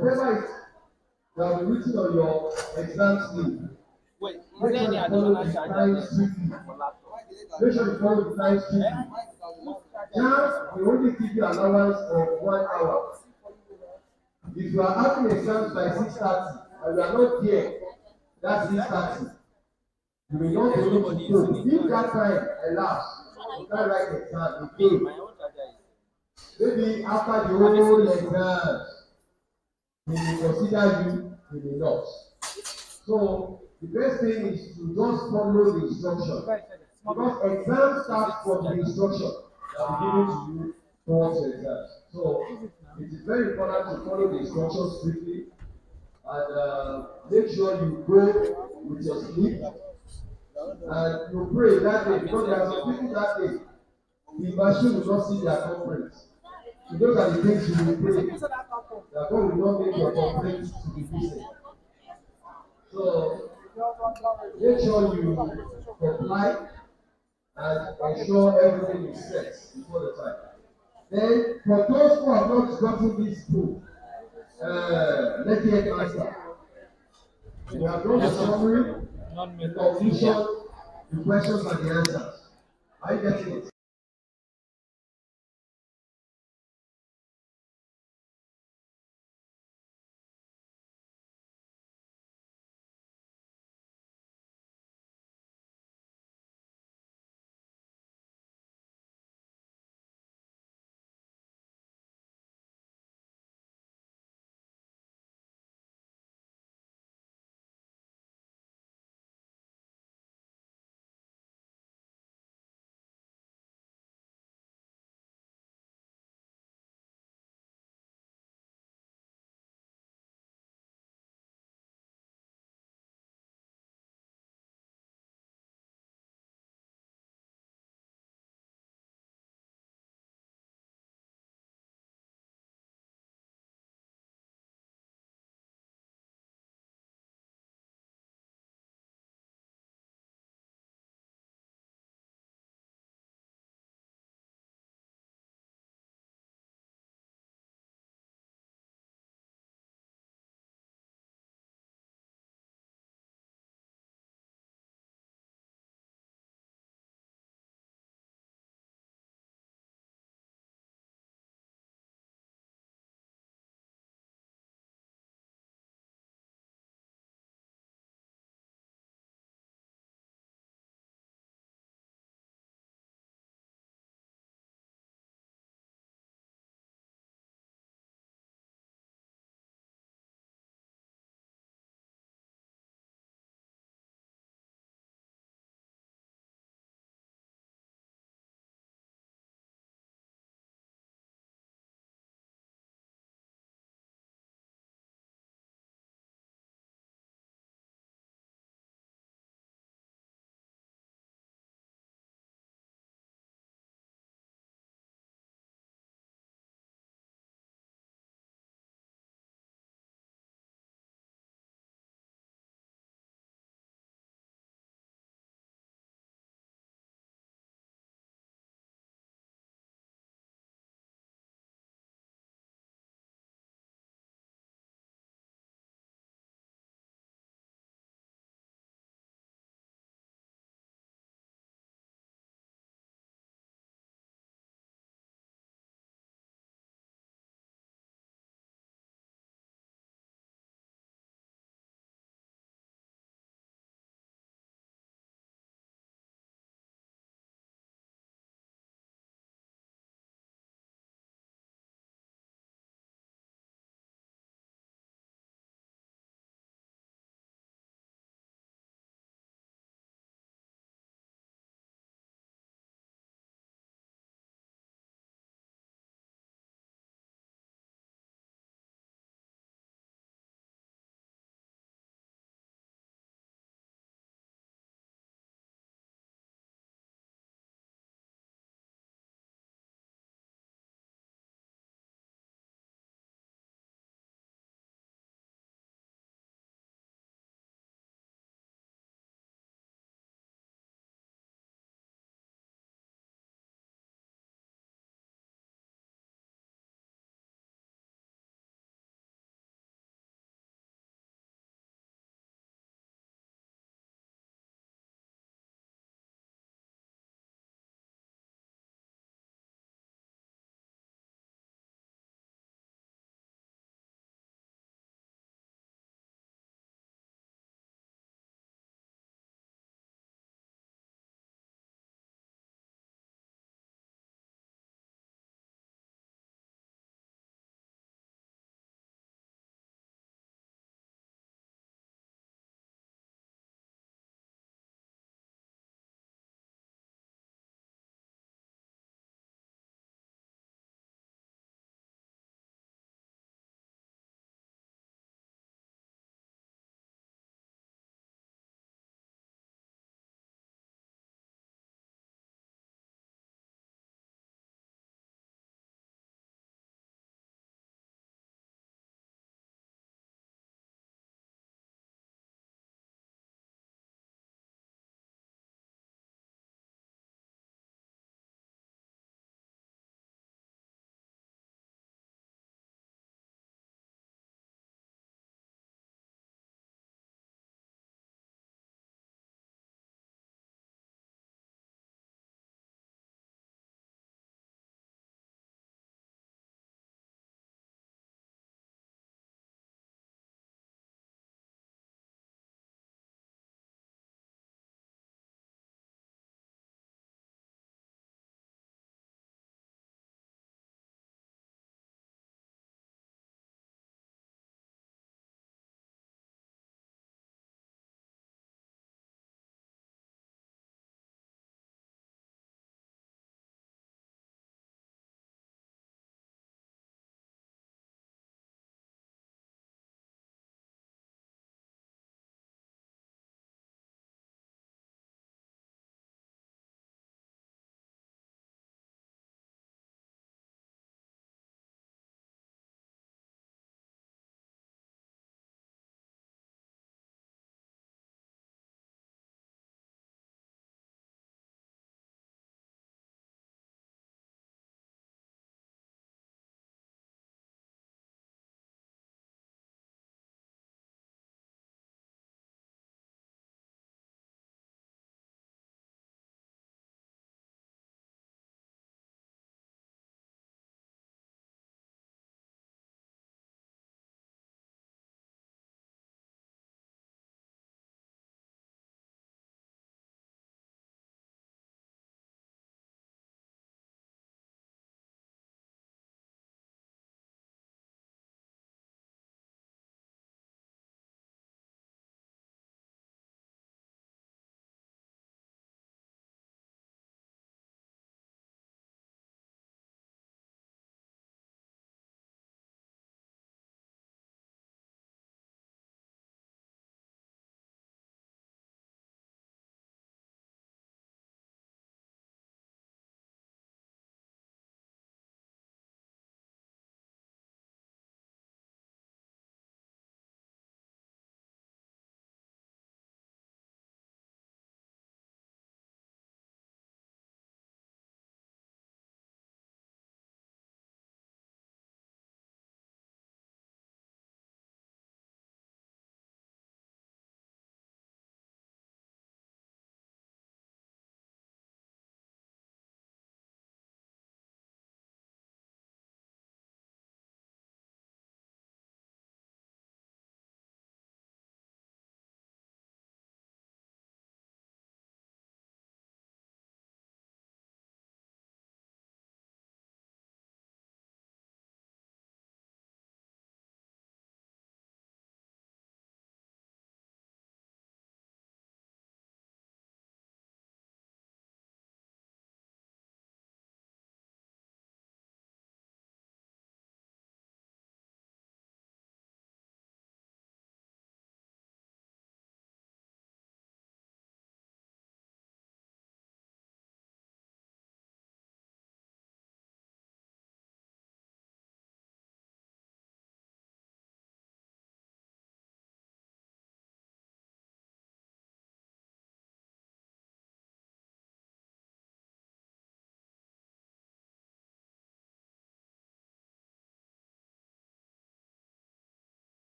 whatever is that will be written on your exam slip, Wait, is make there sure any you follow additional the charger time there strictly. for laptop? Make sure you follow the time strictly. Now, we only give you allowance of 1 hour. If you are having exams by 6:30 and you are not there, that's 6:30. You will not be able to go. If that time elapsed, you can write exam Me, again. my own charger is. Maybe after the whole exam, they will consider you, they will not. So the best thing is to just follow the instruction. Because exam starts from the instruction that will given to you towards your exams. So it is very important to follow the instructions strictly and make sure you go with your sleep and you pray that day because there are some people that day the machine will not see their conference. So those are the things you will pray that God will not make your conference to be missing. So make sure you comply and ensure everything is set before the time. Then for those who have not gotten this book, let the headmaster. We have done the summary, the conclusion, the questions and the answers. Are you getting it?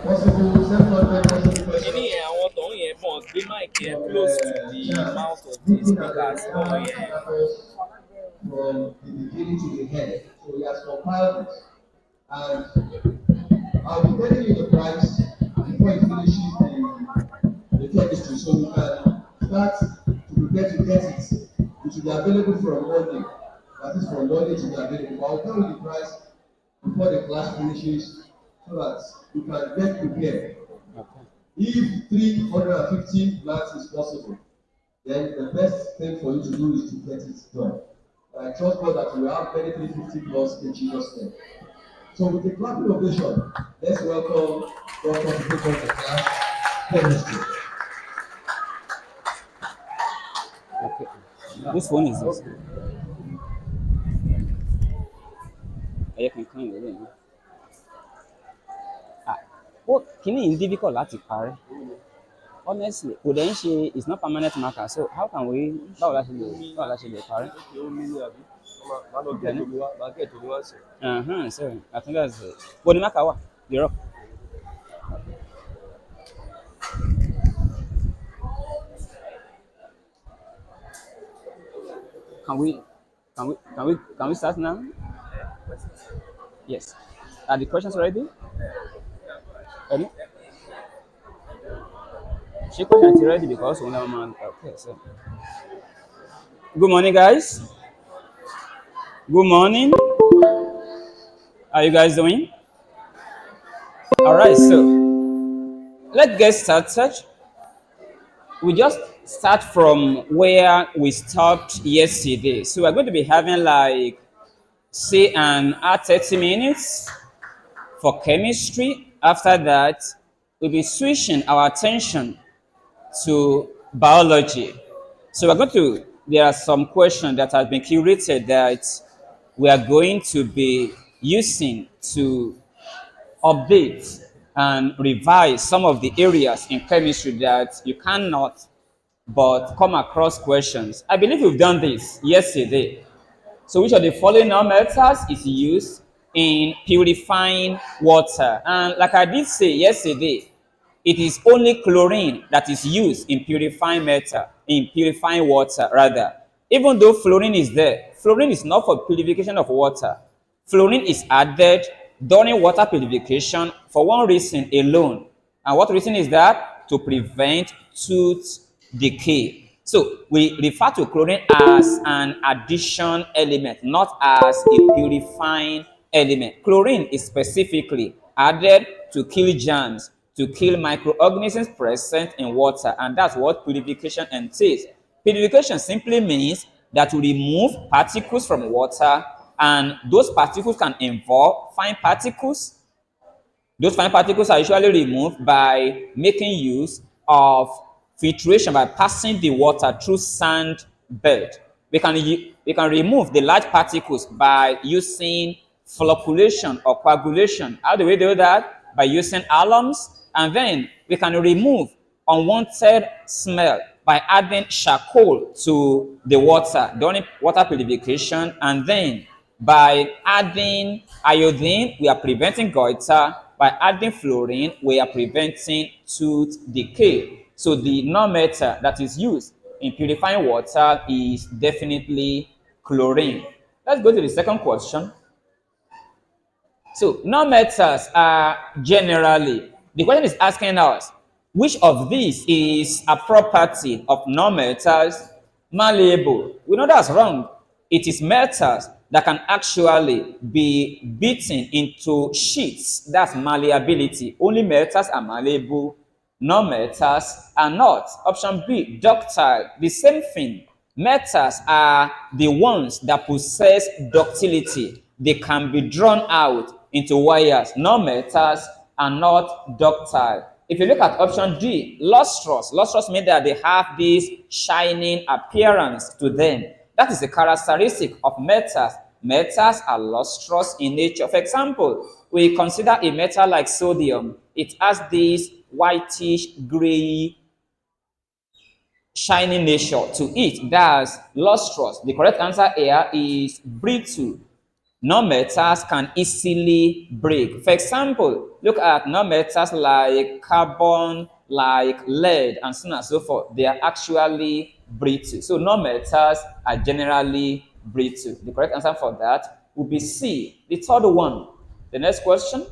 possible 700 possible Kíní questions yẹn àwọn tọ̀hún yẹn bọ̀ gbé mic yẹn close to the mouth of the looking at speakers the bọ̀ entire yẹn. campus from the beginning to the end. So he has compiled it. And I'll be telling you the price before he finishes the chemistry, so you can start to prepare to get it. It will be available from Monday. That is from Monday to be available. I'll tell you the price before the class finishes so that you can get prepared. If 350 flats is possible, then the best thing for you to do is to get it done. I trust God that we will have many 350 plus in Jesus' name. So with a clapping ovation, let's welcome Dr. to take on the class chemistry. Okay. Whose phone is this? Ẹyẹ kankan ìwé yẹn. Ó kíní yìí difficult láti parẹ́. Honestly, kò dẹ̀ ń ṣe it's not permanent marker, so how can we báwo la ṣe lè parẹ́? Ó ní ní àbí? Má lọ gẹ̀ tómi wá, má gẹ̀ tómi wá sí. Sorry, I think that's it. Bó ni marker wà? The rock. Can we start now? Yes. Are the questions ready? Ready? She questions ready because we know man. Okay, so. Good morning, guys. Good morning. How are you guys doing? All right, so let's get started. We just start from where we stopped yesterday. So we're going to be having like say an 30 minutes for chemistry. After that, we'll be switching our attention to biology. So there are some questions that have been curated that we are going to be using to update and revise some of the areas in chemistry that you cannot but come across questions. I believe we've done this yesterday. So which of the following non-metals is used in purifying water? And like I did say yesterday, it is only chlorine that is used in purifying water rather. Even though fluorine is there, fluorine is not for purification of water. Fluorine is added during water purification for one reason alone. And what reason is that? To prevent tooth decay. So we refer to chlorine as an addition element, not as a purifying element. Chlorine is specifically added to kill germs, to kill microorganisms present in water, and that's what purification entails. Purification simply means that we remove particles from water, and those particles can involve fine particles. Those fine particles are usually removed by making use of filtration, by passing the water through sand bed. We can remove the large particles by using flocculation or coagulation. How do we do that? By using alums. And then we can remove unwanted smell by adding charcoal to the water during water purification. And then by adding iodine, we are preventing goiter. By adding fluorine, we are preventing tooth decay. So the non-metal that is used in purifying water is definitely chlorine. Let's go to the second question. So non-metals are generally, the question is asking us, which of these is a property of non-metals? Malleable. We know that's wrong. It is metals that can actually be beaten into sheets. That's malleability. Only metals are malleable. Non-metals are not. Option B, ductile. The same thing. Metals are the ones that possess ductility. They can be drawn out into wires. Non-metals are not ductile. If you look at option D, lustrous. Lustrous means that they have this shining appearance to them. That is a characteristic of metals. Metals are lustrous in nature. For example, we consider a metal like sodium. It has this whitish, gray, shiny nature to it. That's lustrous. The correct answer here is brittle. non-metals can easily break. For example, look at non-metals like carbon, like lead, and so on and so forth. They are actually brittle. So non-metals are generally brittle. The correct answer for that would be C. The third one. The next question.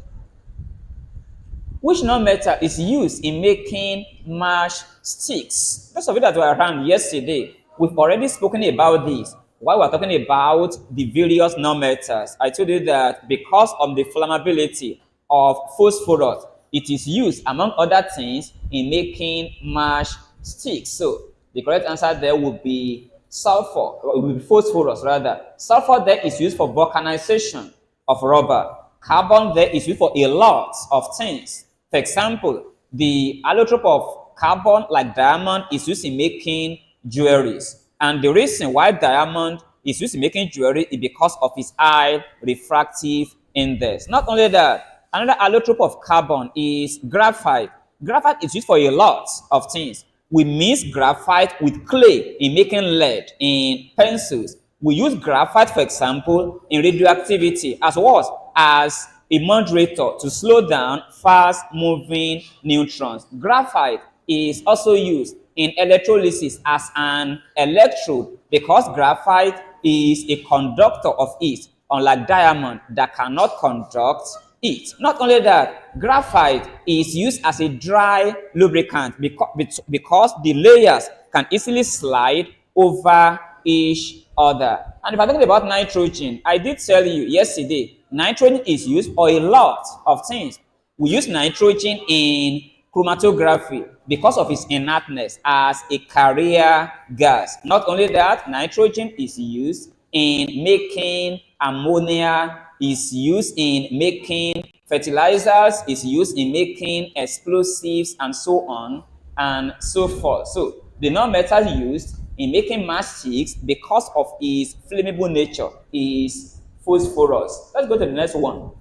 Which non-metal is used in making matchsticks? Those of you that were around yesterday, we've already spoken about this. While we're talking about the various non-metals, I told you that because of the flammability of phosphorus, it is used, among other things, in making matchsticks. So the correct answer there would be sulfur, or would be phosphorus rather. Sulfur there is used for vulcanization of rubber. Carbon there is used for a lot of things. For example, the allotrope of carbon, like diamond, is used in making jewelries. And the reason why diamond is used in making jewelry is because of its high refractive index. Not only that, another allotrope of carbon is graphite. Graphite is used for a lot of things. We mix graphite with clay in making lead in pencils. We use graphite, for example, in radioactivity as well as a moderator to slow down fast-moving neutrons. Graphite is also used in electrolysis as an electrode because graphite is a conductor of heat, unlike diamond that cannot conduct heat. Not only that, graphite is used as a dry lubricant because the layers can easily slide over each other. And if I'm talking about nitrogen, I did tell you yesterday, nitrogen is used for a lot of things. We use nitrogen in chromatography because of its inertness as a carrier gas. Not only that, nitrogen is used in making ammonia, is used in making fertilizers, is used in making explosives, and so on and so forth. So the non-metal used in making matchsticks because of its flammable nature is phosphorus. Let's go to the next one.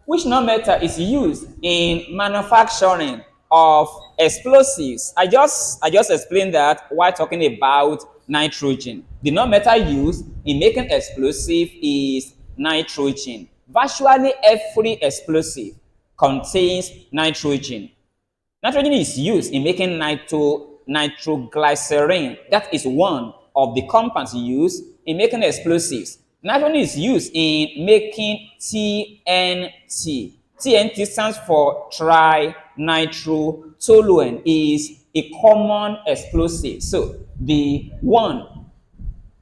Which non-metal is used in manufacturing of explosives? I just explained that while talking about nitrogen. The non-metal used in making explosive is nitrogen. Virtually every explosive contains nitrogen. Nitrogen is used in making nitroglycerin. That is one of the compounds used in making explosives. Nitrogen is used in making TNT. TNT stands for trinitrotoluene, is a common explosive. So the one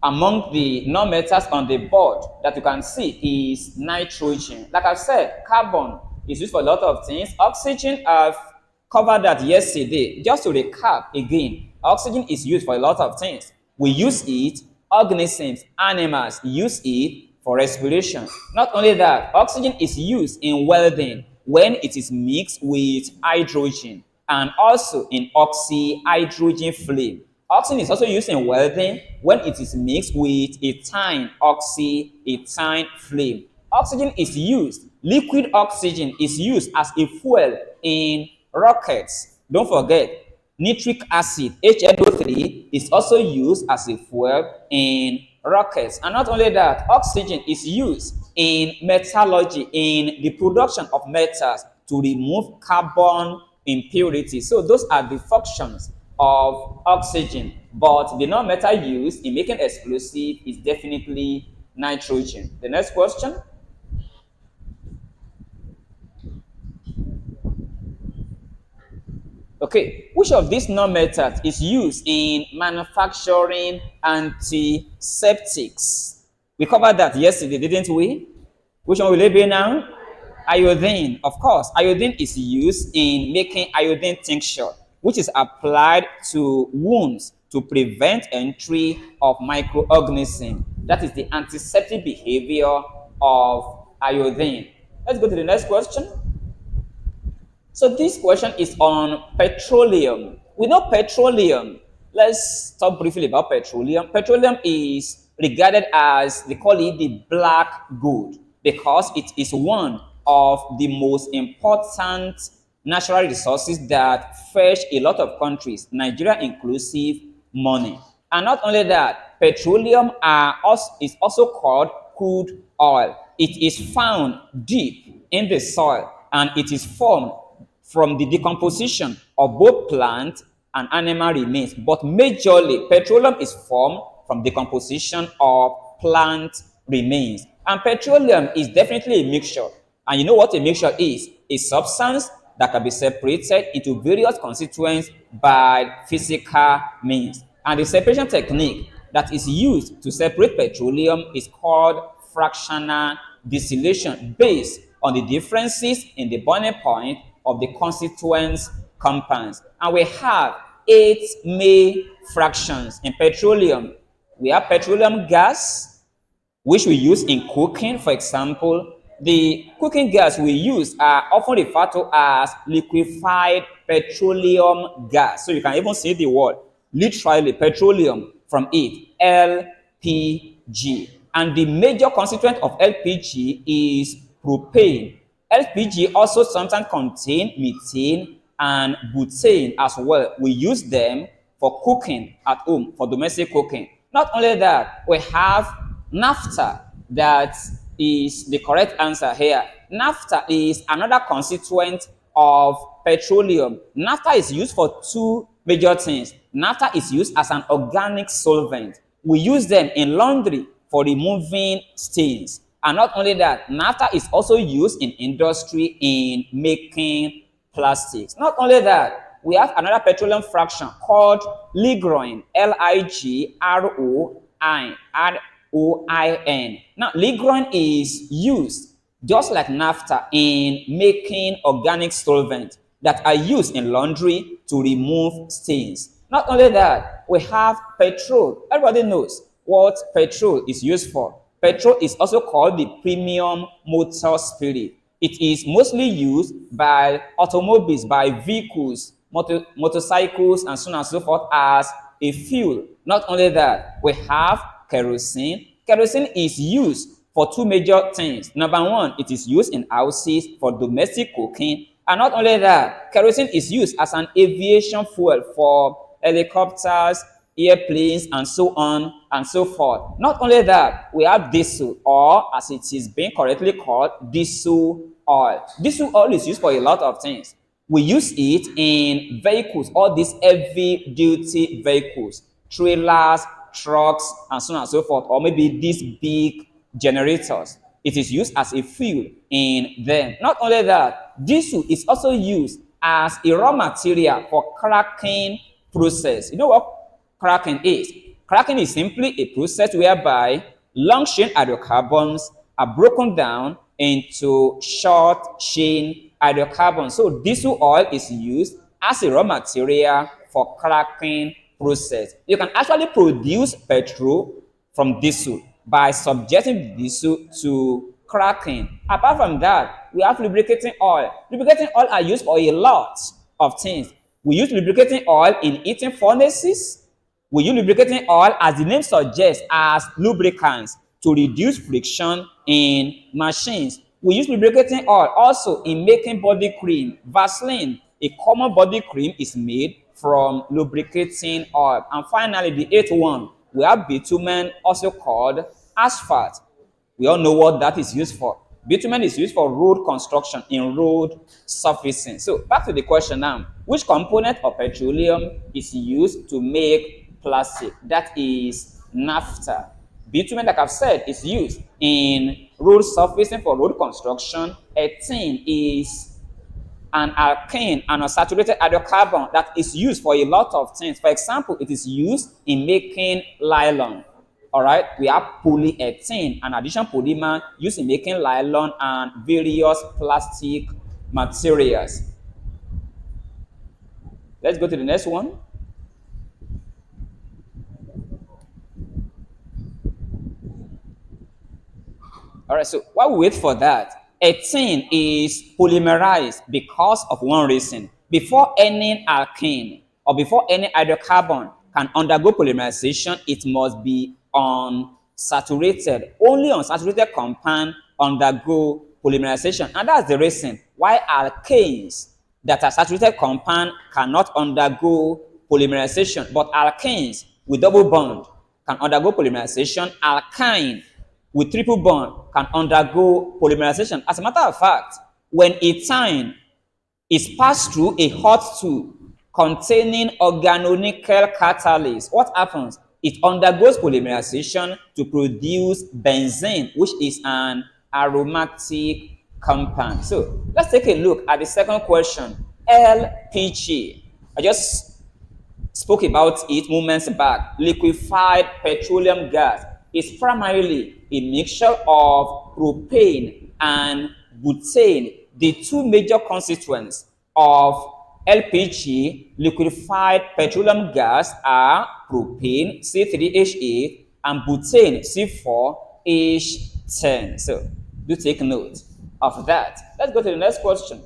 among the non-metals on the board that you can see is nitrogen. Like I said, carbon is used for a lot of things. Oxygen, I've covered that yesterday. Just to recap again, oxygen is used for a lot of things. We use it, organisms, animals use it for respiration. Not only that, oxygen is used in welding when it is mixed with hydrogen and also in oxyhydrogen flame. Oxygen is also used in welding when it is mixed with ethane oxyethane flame. Oxygen is used, liquid oxygen is used as a fuel in rockets. Don't forget, nitric acid, HNO3, is also used as a fuel in rockets. And not only that, oxygen is used in metallurgy, in the production of metals to remove carbon impurities. So those are the functions of oxygen. But the non-metal used in making explosive is definitely nitrogen. The next question. Okay, which of these non-metals is used in manufacturing antiseptics? We covered that yesterday, didn't we? Which one will it be now? Iodine. Of course, iodine is used in making iodine tincture, which is applied to wounds to prevent entry of microorganisms. That is the antiseptic behavior of iodine. Let's go to the next question. So this question is on petroleum. We know petroleum. Let's talk briefly about petroleum. Petroleum is regarded as, they call it the black gold, because it is one of the most important natural resources that fetch a lot of countries, Nigeria inclusive, money. And not only that, petroleum is also called crude oil. It is found deep in the soil, and it is formed from the decomposition of both plant and animal remains. But majorly, petroleum is formed from decomposition of plant remains. And petroleum is definitely a mixture. And you know what a mixture is? A substance that can be separated into various constituents by physical means. And the separation technique that is used to separate petroleum is called fractional distillation, based on the differences in the boiling point of the constituent compounds. And we have 8 main fractions in petroleum. We have petroleum gas, which we use in cooking. For example, the cooking gas we use are often referred to as liquefied petroleum gas. So you can even see the word, literally petroleum, from it, LPG. And the major constituent of LPG is propane. LPG also sometimes contain methane and butane as well. We use them for cooking at home, for domestic cooking. Not only that, we have naphtha. That is the correct answer here. Naphtha is another constituent of petroleum. Naphtha is used for 2 major things. Naphtha is used as an organic solvent. We use them in laundry for removing stains. And not only that, naphtha is also used in industry in making plastics. Not only that, we have another petroleum fraction called ligroin, Ligroin. Now, ligroin is used just like naphtha in making organic solvents that are used in laundry to remove stains. Not only that, we have petrol. Everybody knows what petrol is used for. Petrol is also called the premium motor spirit. It is mostly used by automobiles, by vehicles, motorcycles, and so on and so forth as a fuel. Not only that, we have kerosene. Kerosene is used for 2 major things. Number 1, it is used in houses for domestic cooking. And not only that, kerosene is used as an aviation fuel for helicopters, airplanes, and so on and so forth. Not only that, we have diesel, or as it is being correctly called, diesel oil. Diesel oil is used for a lot of things. We use it in vehicles, all these heavy duty vehicles, trailers, trucks, and so on and so forth, or maybe these big generators. It is used as a fuel in them. Not only that, diesel is also used as a raw material for cracking process. You know what cracking is? Cracking is simply a process whereby long chain hydrocarbons are broken down into short chain hydrocarbons. So diesel oil is used as a raw material for cracking process. You can actually produce petrol from diesel by subjecting the diesel to cracking. Apart from that, we have lubricating oil. Lubricating oil are used for a lot of things. We use lubricating oil in heating furnaces. We use lubricating oil, as the name suggests, as lubricants to reduce friction in machines. We use lubricating oil also in making body cream. Vaseline, a common body cream, is made from lubricating oil. And finally, the 8th one, we have bitumen, also called asphalt. We all know what that is used for. Bitumen is used for road construction, in road surfacing. So back to the question now. Which component of petroleum is used to make plastic? That is naphtha. Bitumen, like I've said, is used in road surfacing for road construction. Ethene is an alkane and unsaturated hydrocarbon that is used for a lot of things. For example, it is used in making nylon. All right, we have polyethylene, an additional polymer used in making nylon and various plastic materials. Let's go to the next one. All right, so while we wait for that, ethene is polymerized because of one reason. Before any alkane or before any hydrocarbon can undergo polymerization, it must be unsaturated. Only unsaturated compound undergo polymerization, and that's the reason why alkanes that are saturated compound cannot undergo polymerization, but alkanes with double bond can undergo polymerization. Alkyne with triple bond can undergo polymerization. As a matter of fact, when ethane is passed through a hot tube containing organonickel catalyst, what happens? It undergoes polymerization to produce benzene, which is an aromatic compound. So let's take a look at the second question, LPG. I just spoke about it moments back. Liquefied petroleum gas is primarily a mixture of propane and butane. The two major constituents of LPG, liquefied petroleum gas, are propane, C3H8, and butane, C4H10. So do take note of that. Let's go to the next question.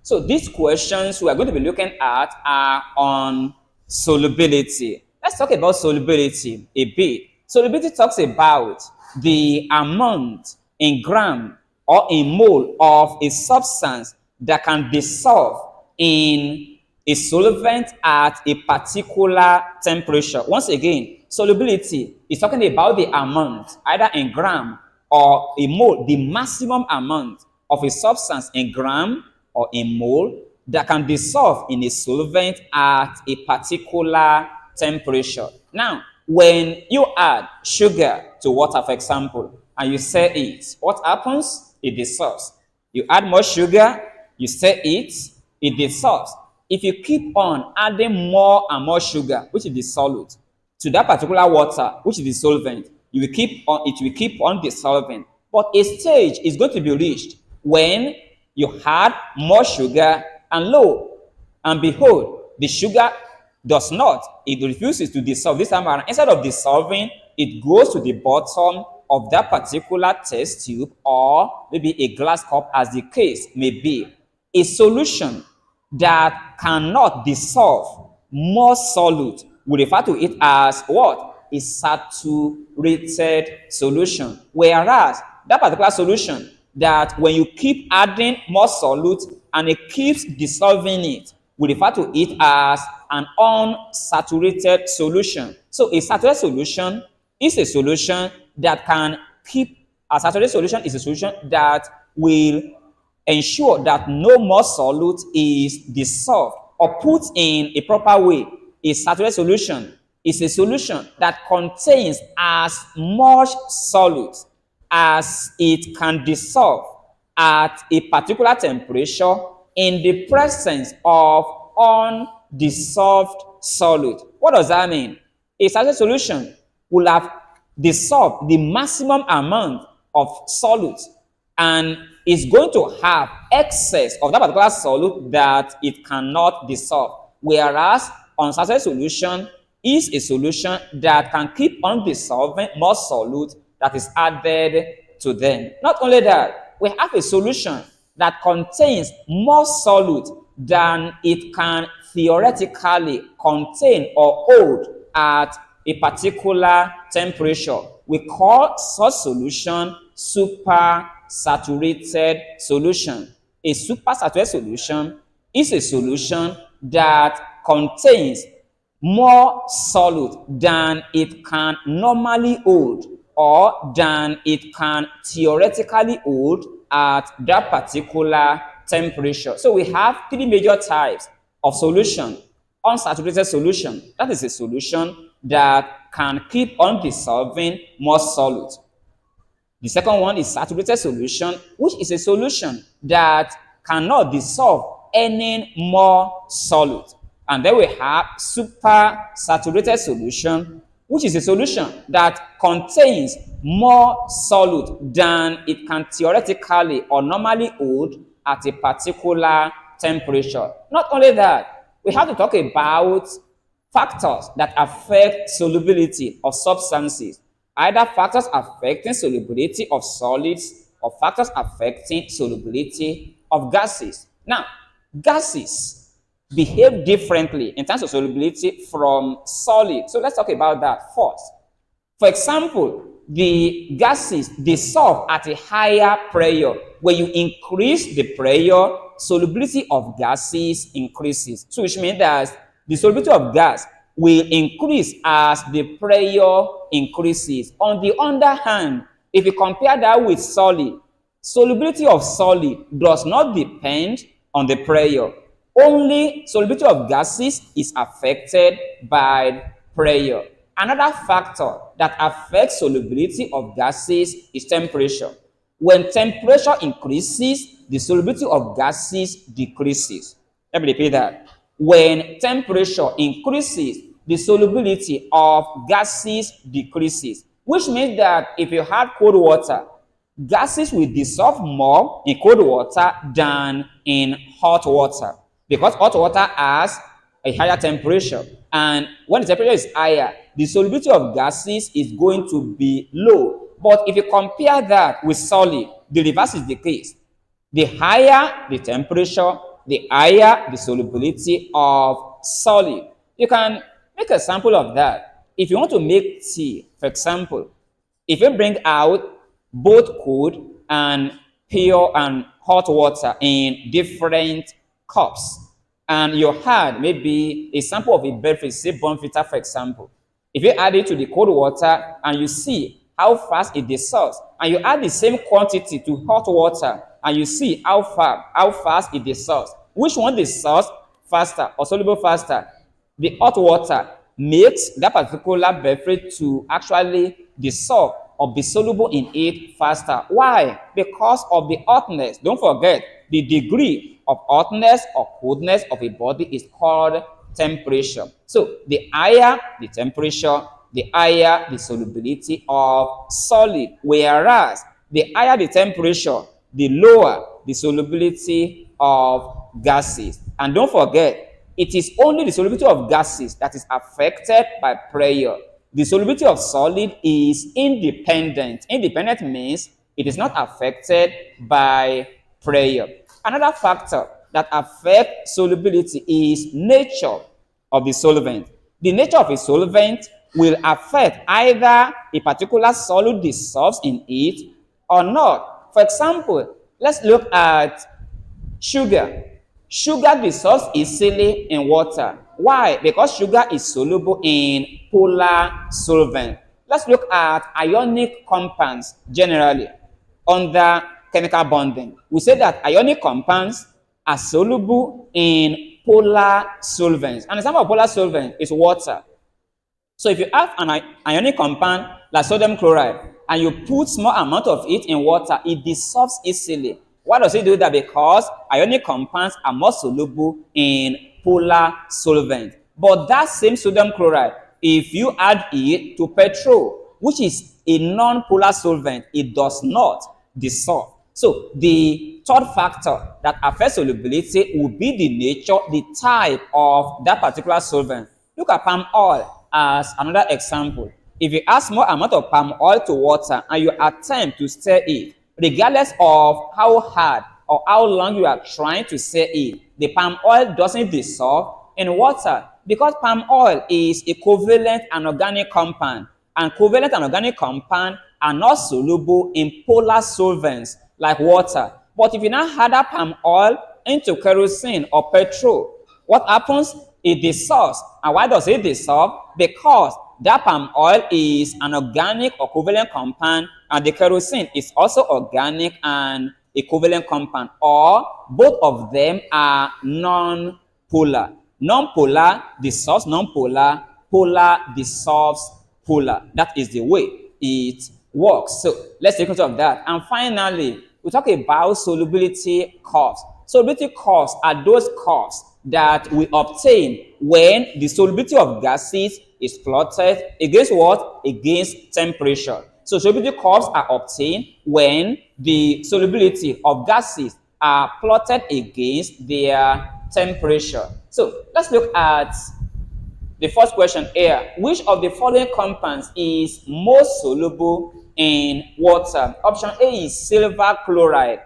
So these questions we are going to be looking at are on solubility. Let's talk about solubility a bit. Solubility talks about the amount in gram or in mole of a substance that can dissolve in a solvent at a particular temperature. Once again, solubility is talking about the amount, either in gram or a mole, the maximum amount of a substance in gram or in mole that can dissolve in a solvent at a particular temperature. Now, when you add sugar to water, for example, and you stir it, what happens? It dissolves. You add more sugar, you stir it, it dissolves. If you keep on adding more and more sugar, which is the solute, to that particular water, which is the solvent, it will keep on dissolving. But a stage is going to be reached when you add more sugar, and lo and behold, the sugar does not, it refuses to dissolve. This time around, instead of dissolving, it goes to the bottom of that particular test tube or maybe a glass cup, as the case may be. A solution that cannot dissolve more solute, we refer to it as what? A saturated solution. Whereas that particular solution that when you keep adding more solute and it keeps dissolving it, we refer to it as an unsaturated solution. So a saturated solution is a solution that can keep, a saturated solution is a solution that will ensure that no more solute is dissolved, or put in a proper way. A saturated solution is a solution that contains as much solute as it can dissolve at a particular temperature in the presence of undissolved solute. What does that mean? A saturated solution will have dissolved the maximum amount of solute and is going to have excess of that particular solute that it cannot dissolve. Whereas unsaturated solution is a solution that can keep on dissolving more solute that is added to them. Not only that, we have a solution that contains more solute than it can theoretically contain or hold at a particular temperature. We call such solution supersaturated solution. A supersaturated solution is a solution that contains more solute than it can normally hold or than it can theoretically hold at that particular temperature. So we have three major types of solution. Unsaturated solution, that is a solution that can keep on dissolving more solute. The second one is saturated solution, which is a solution that cannot dissolve any more solute. And then we have supersaturated solution, which is a solution that contains more solute than it can theoretically or normally hold at a particular temperature. Not only that, we have to talk about factors that affect solubility of substances, either factors affecting solubility of solids or factors affecting solubility of gases. Now, gases behave differently in terms of solubility from solid. So let's talk about that first. For example, the gases dissolve at a higher pressure. When you increase the pressure, solubility of gases increases. So which means that the solubility of gas will increase as the pressure increases. On the other hand, if you compare that with solid, solubility of solid does not depend on the pressure. Only solubility of gases is affected by pressure. Another factor that affects solubility of gases is temperature. When temperature increases, the solubility of gases decreases. Let me repeat that. When temperature increases, the solubility of gases decreases, which means that if you have cold water, gases will dissolve more in cold water than in hot water, because hot water has a higher temperature, and when the temperature is higher, the solubility of gases is going to be low. But if you compare that with solid, the reverse is the case. The higher the temperature, the higher the solubility of solid. You can make a sample of that. If you want to make tea, for example, if you bring out both cold and pure and hot water in different cups, and you had maybe a sample of a beverage, say Bonfita, for example, if you add it to the cold water and you see how fast it dissolves, and you add the same quantity to hot water and you see how fast it dissolves, which one dissolves faster or soluble faster? The hot water makes that particular beverage to actually dissolve or be soluble in it faster. Why? Because of the hotness. Don't forget, the degree of hotness or coldness of a body is called temperature. So the higher the temperature, the higher the solubility of solid. Whereas the higher the temperature, the lower the solubility of gases. And don't forget, it is only the solubility of gases that is affected by pressure. The solubility of solid is independent. Independent means it is not affected by pressure. Another factor that affects solubility is nature of the solvent. The nature of a solvent will affect either a particular solid dissolves in it or not. For example, let's look at sugar. Sugar dissolves easily in water. Why? Because sugar is soluble in polar solvent. Let's look at ionic compounds generally under chemical bonding. We say that ionic compounds are soluble in polar solvents. An example of polar solvent is water. So if you have an ionic compound like sodium chloride and you put small amount of it in water, it dissolves easily. Why does it do that? Because ionic compounds are more soluble in polar solvent. But that same sodium chloride, if you add it to petrol, which is a non-polar solvent, it does not dissolve. So the third factor that affects solubility will be the nature, the type of that particular solvent. Look at palm oil as another example. If you add small amount of palm oil to water and you attempt to stir it, regardless of how hard or how long you are trying to stir it, the palm oil doesn't dissolve in water because palm oil is a covalent and organic compound, and covalent and organic compound are not soluble in polar solvents like water. But if you now add that palm oil into kerosene or petrol, what happens? It dissolves. And why does it dissolve? Because that palm oil is an organic or covalent compound, and the kerosene is also organic and a covalent compound, or both of them are non-polar. Non-polar dissolves non-polar, polar dissolves polar. That is the way it works. So let's take note of that. And finally, we talk about solubility curves. Solubility curves are those curves that we obtain when the solubility of gases is plotted against what? Against temperature. So solubility curves are obtained when the solubility of gases are plotted against their temperature. So let's look at the first question here. Which of the following compounds is most soluble in water? Option A is silver chloride.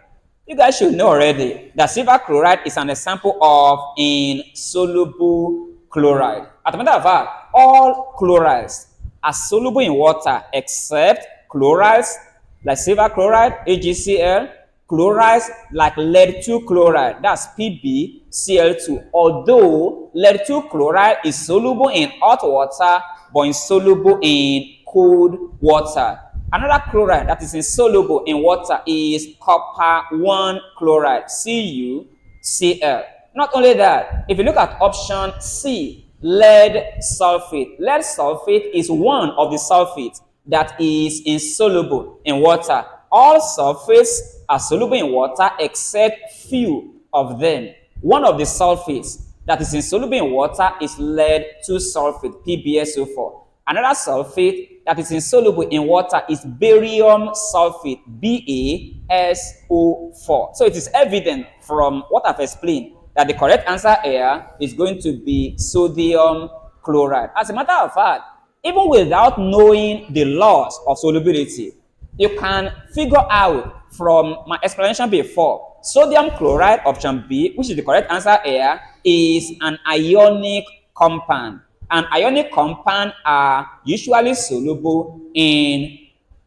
You guys should know already that silver chloride is an example of insoluble chloride. As a matter of fact, all chlorides are soluble in water except chlorides like silver chloride, AgCl, chlorides like lead-2 chloride, that's PbCl2. Although lead-2 chloride is soluble in hot water, but insoluble in cold water. Another chloride that is insoluble in water is copper-1 chloride, CuCl. Not only that, if you look at option C, lead sulfate. Lead sulfate is one of the sulfates that is insoluble in water. All sulfates are soluble in water except few of them. One of the sulfates that is insoluble in water is lead-2 sulfate, PbSO4. Another sulfate that is insoluble in water is barium sulfate, BaSO4. So it is evident from what I've explained that the correct answer here is going to be sodium chloride. As a matter of fact, even without knowing the laws of solubility, you can figure out from my explanation before, sodium chloride, option B, which is the correct answer here, is an ionic compound. And ionic compounds are usually soluble in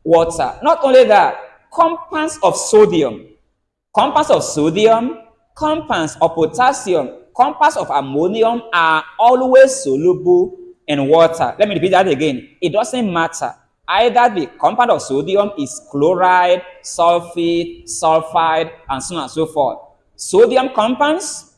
water. Not only that, compounds of sodium, compounds of potassium, compounds of ammonium are always soluble in water. Let me repeat that again. It doesn't matter. Either the compound of sodium is chloride, sulfate, sulfide, and so on and so forth. Sodium compounds,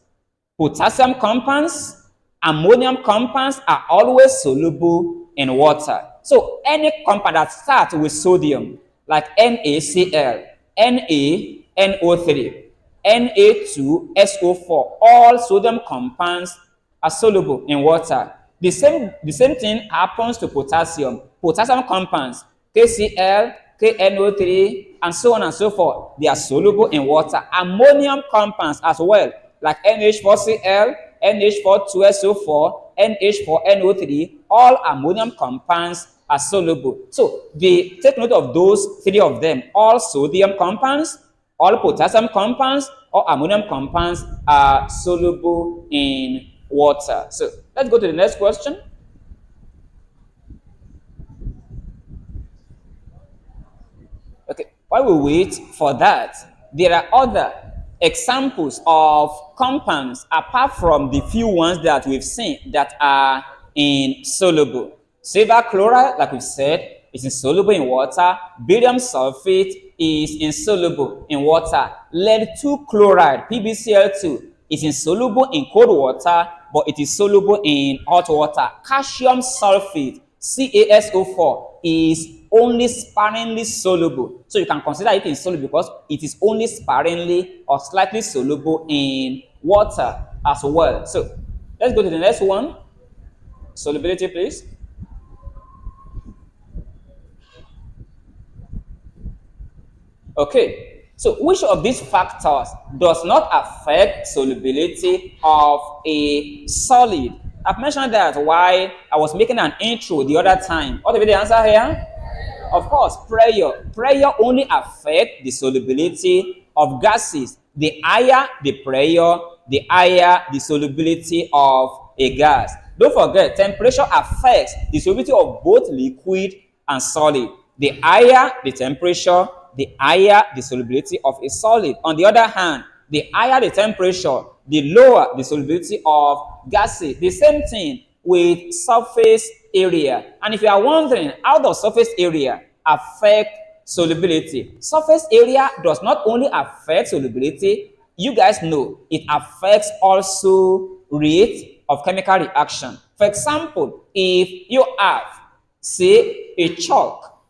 potassium compounds, ammonium compounds are always soluble in water. So any compound that starts with sodium, like NaCl, NaNO3, Na2SO4, all sodium compounds are soluble in water. The same thing happens to potassium. Potassium compounds, KCl, KNO3, and so on and so forth, they are soluble in water. Ammonium compounds as well, like NH4Cl, NH4-2SO4, NH4NO3, all ammonium compounds are soluble. So take note of those three of them. All sodium compounds, all potassium compounds, or ammonium compounds are soluble in water. So let's go to the next question. Okay, while we wait for that, there are other examples of compounds apart from the few ones that we've seen that are insoluble. Silver chloride, like we said, is insoluble in water. Barium sulfate is insoluble in water. Lead-2 chloride, PbCl2, is insoluble in cold water, but it is soluble in hot water. Calcium sulfate, CaSO4, is only sparingly soluble. So you can consider it insoluble because it is only sparingly or slightly soluble in water as well. So let's go to the next one. Solubility, please. Okay, so which of these factors does not affect solubility of a solid? I've mentioned that while I was making an intro the other time. What will be the answer here? Of course, pressure. Pressure only affects the solubility of gases. The higher the pressure, the higher the solubility of a gas. Don't forget, temperature affects the solubility of both liquid and solid. The higher the temperature, the higher the solubility of a solid. On the other hand, the higher the temperature, the lower the solubility of gases. The same thing with surface area. And if you are wondering, how does surface area affect solubility? Surface area does not only affect solubility, you guys know it affects also rate of chemical reaction. For example, if you have, say, a chalk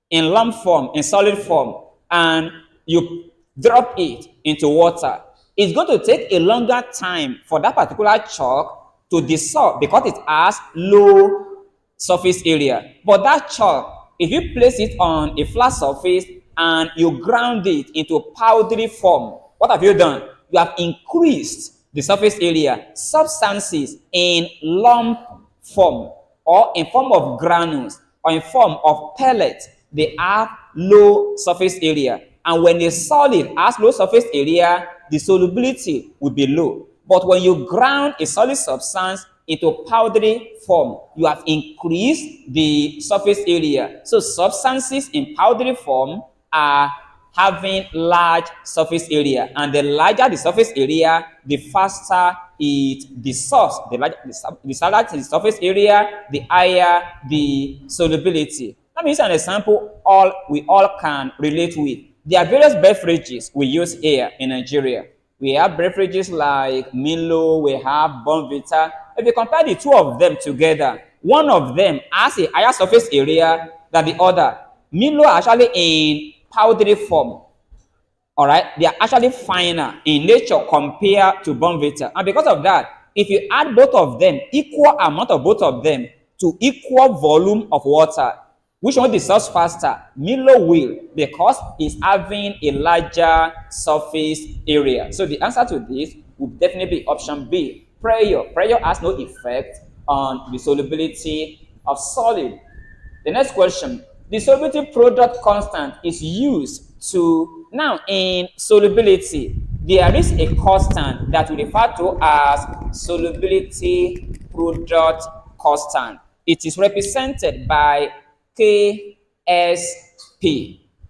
in lump form, in solid form, and you drop it into water, it's going to take a longer time for that particular chalk to dissolve because it has low surface area. But that chalk, if you place it on a flat surface and you ground it into powdery form, what have you done? You have increased the surface area. Substances in lump form or in form of granules or in form of pellets, they have low surface area. And when a solid has low surface area, the solubility will be low. But when you ground a solid substance into powdery form, you have increased the surface area. So substances in powdery form are having large surface area, and the larger the surface area, the faster it dissolves. The larger the surface area, the higher the solubility. Let me use an example we all can relate with. There are various beverages we use here in Nigeria. We have beverages like Milo, we have Bonvita. If you compare the two of them together, one of them has a higher surface area than the other. Milo are actually in powdery form. All right, they are actually finer in nature compared to Bonvita. And because of that, if you add both of them, equal amount of both of them to equal volume of water, which one dissolves faster? Milo will, because it's having a larger surface area. So the answer to this would definitely be option B. Pressure. Pressure has no effect on the solubility of solid. The next question. The solubility product constant is used to, now in solubility, there is a constant that we refer to as solubility product constant. It is represented by KSP.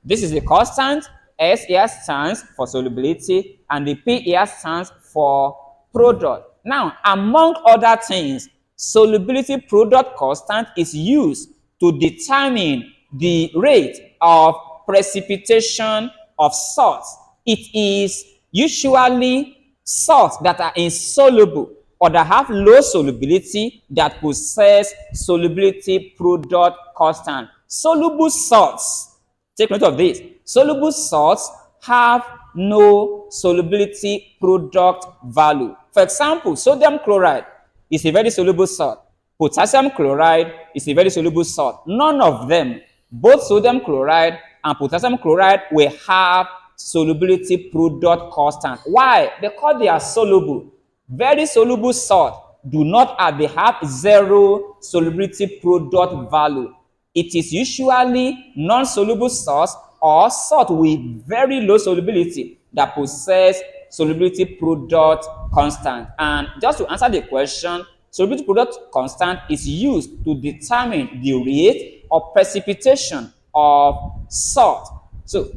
This is the constant. S here stands for solubility and the P here stands for product. Now, among other things, solubility product constant is used to determine the rate of precipitation of salts. It is usually salts that are insoluble or that have low solubility that possess solubility product constant. Soluble salts, take note of this, soluble salts have no solubility product value. For example, sodium chloride is a very soluble salt. Potassium chloride is a very soluble salt. None of them, both sodium chloride and potassium chloride, will have solubility product constant. Why? Because they are soluble. Very soluble salt do not have, they have zero solubility product value. It is usually non-soluble salts or salt with very low solubility that possess solubility product constant. And just to answer the question, solubility product constant is used to determine the rate of precipitation of salt. So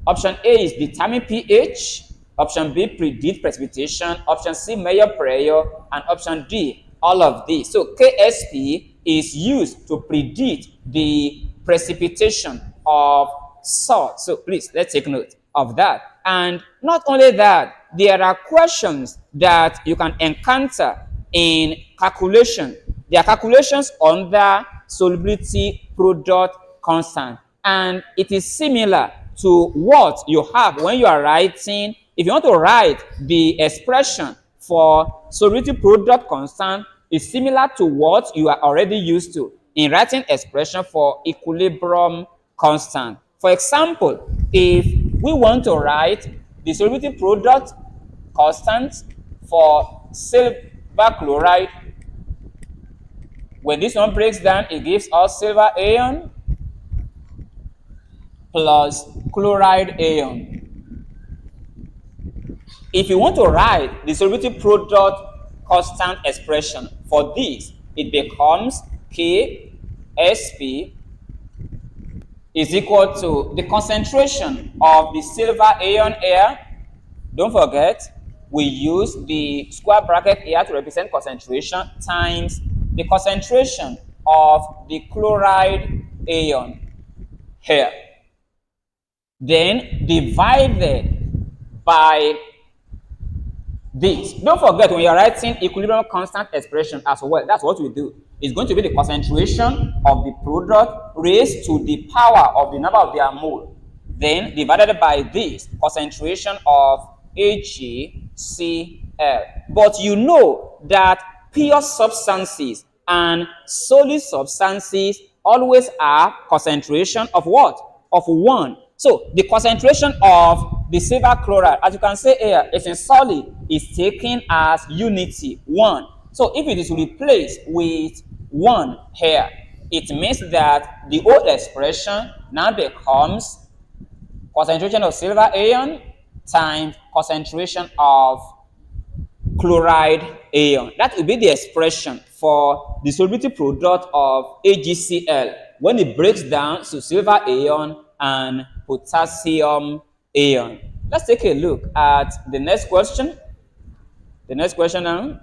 option A is determine pH, option B predict precipitation, option C measure pressure, and option D all of these. So KSP is used to predict the precipitation of salt. So please, let's take note of that. And not only that, there are questions that you can encounter in calculation. There are calculations under solubility product constant. And it is similar to what you have when you are writing. If you want to write the expression for solubility product constant, is similar to what you are already used to in writing expression for equilibrium constant. For example, if we want to write the solubility product constant for silver chloride, when this one breaks down, it gives us silver ion plus chloride ion. If you want to write the solubility product constant expression for this, it becomes KSP is equal to the concentration of the silver ion here. Don't forget, we use the square bracket here to represent concentration times the concentration of the chloride ion here. Then divided by this. Don't forget, when you're writing equilibrium constant expression as well, that's what we do. It's going to be the concentration of the product raised to the power of the number of their mole. Then divided by this concentration of AgCl. But you know that pure substances and solid substances always have concentration of what? Of 1. So the concentration of the silver chloride, as you can see here, it's in solid, is taken as unity 1. So if it is replaced with 1 here, it means that the old expression now becomes concentration of silver ion times concentration of chloride ion. That will be the expression for the solubility product of AgCl when it breaks down to silver ion and potassium ion. Let's take a look at the next question. The next question now.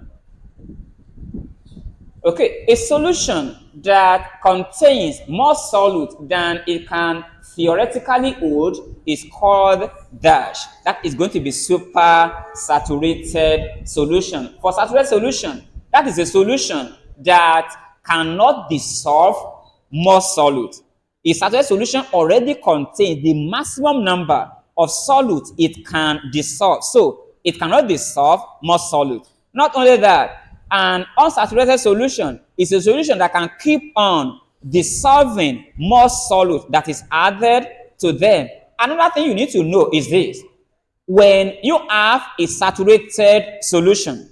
Okay, a solution that contains more solute than it can theoretically hold is called dash. That is going to be super saturated solution. For saturated solution, that is a solution that cannot dissolve more solute. A saturated solution already contains the maximum number of solute it can dissolve. So it cannot dissolve more solute. Not only that, an unsaturated solution is a solution that can keep on dissolving more solute that is added to them. Another thing you need to know is this. When you have a saturated solution,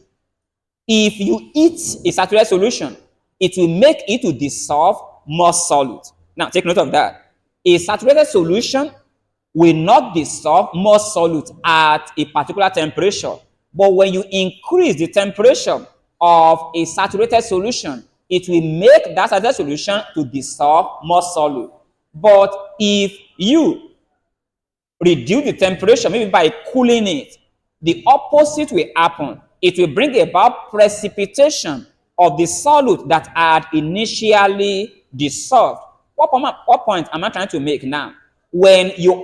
if you eat a saturated solution, it will make it to dissolve more solute. Now, take note of that. A saturated solution will not dissolve more solute at a particular temperature. But when you increase the temperature of a saturated solution, it will make that saturated solution to dissolve more solute. But if you reduce the temperature, maybe by cooling it, the opposite will happen. It will bring about precipitation of the solute that had initially dissolved. What point am I trying to make now? When you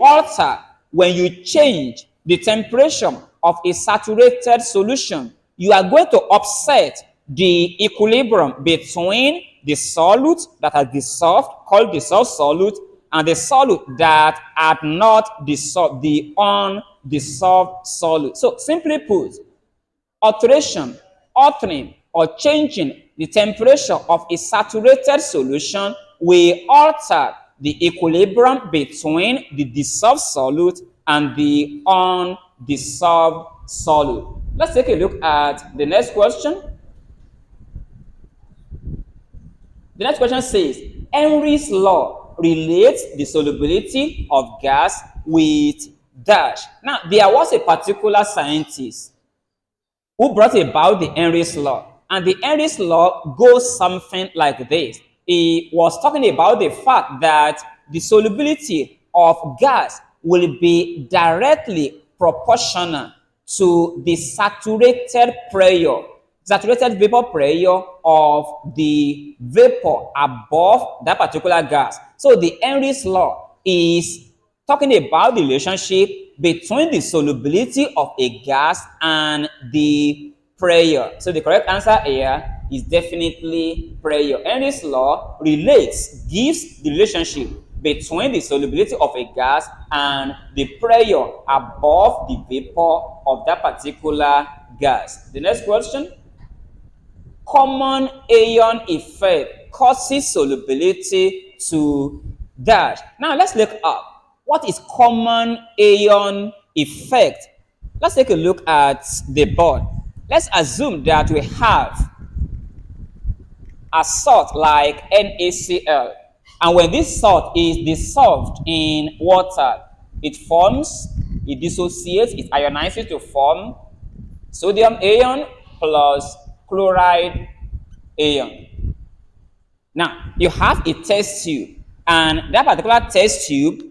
change the temperature of a saturated solution, you are going to upset the equilibrium between the solute that has dissolved, called dissolved solute, and the solute that had not dissolved, the undissolved solute. So simply put, altering or changing the temperature of a saturated solution will alter the equilibrium between the dissolved solute and the undissolved solute. Let's take a look at the next question. The next question says, Henry's law relates the solubility of gas with dash. Now, there was a particular scientist who brought about the Henry's law. And the Henry's law goes something like this. He was talking about the fact that the solubility of gas will be directly proportional to the saturated vapor pressure of the vapor above that particular gas. So the Henry's law is talking about the relationship between the solubility of a gas and the pressure. So the correct answer here is definitely pressure. Henry's law gives the relationship between the solubility of a gas and the pressure above the vapor of that particular gas. The next question. Common ion effect causes solubility to dash. Now let's look up. What is common ion effect? Let's take a look at the board. Let's assume that we have a salt like NaCl. And when this salt is dissolved in water, it dissociates, it ionizes to form sodium ion plus chloride ion. Now, you have a test tube, and that particular test tube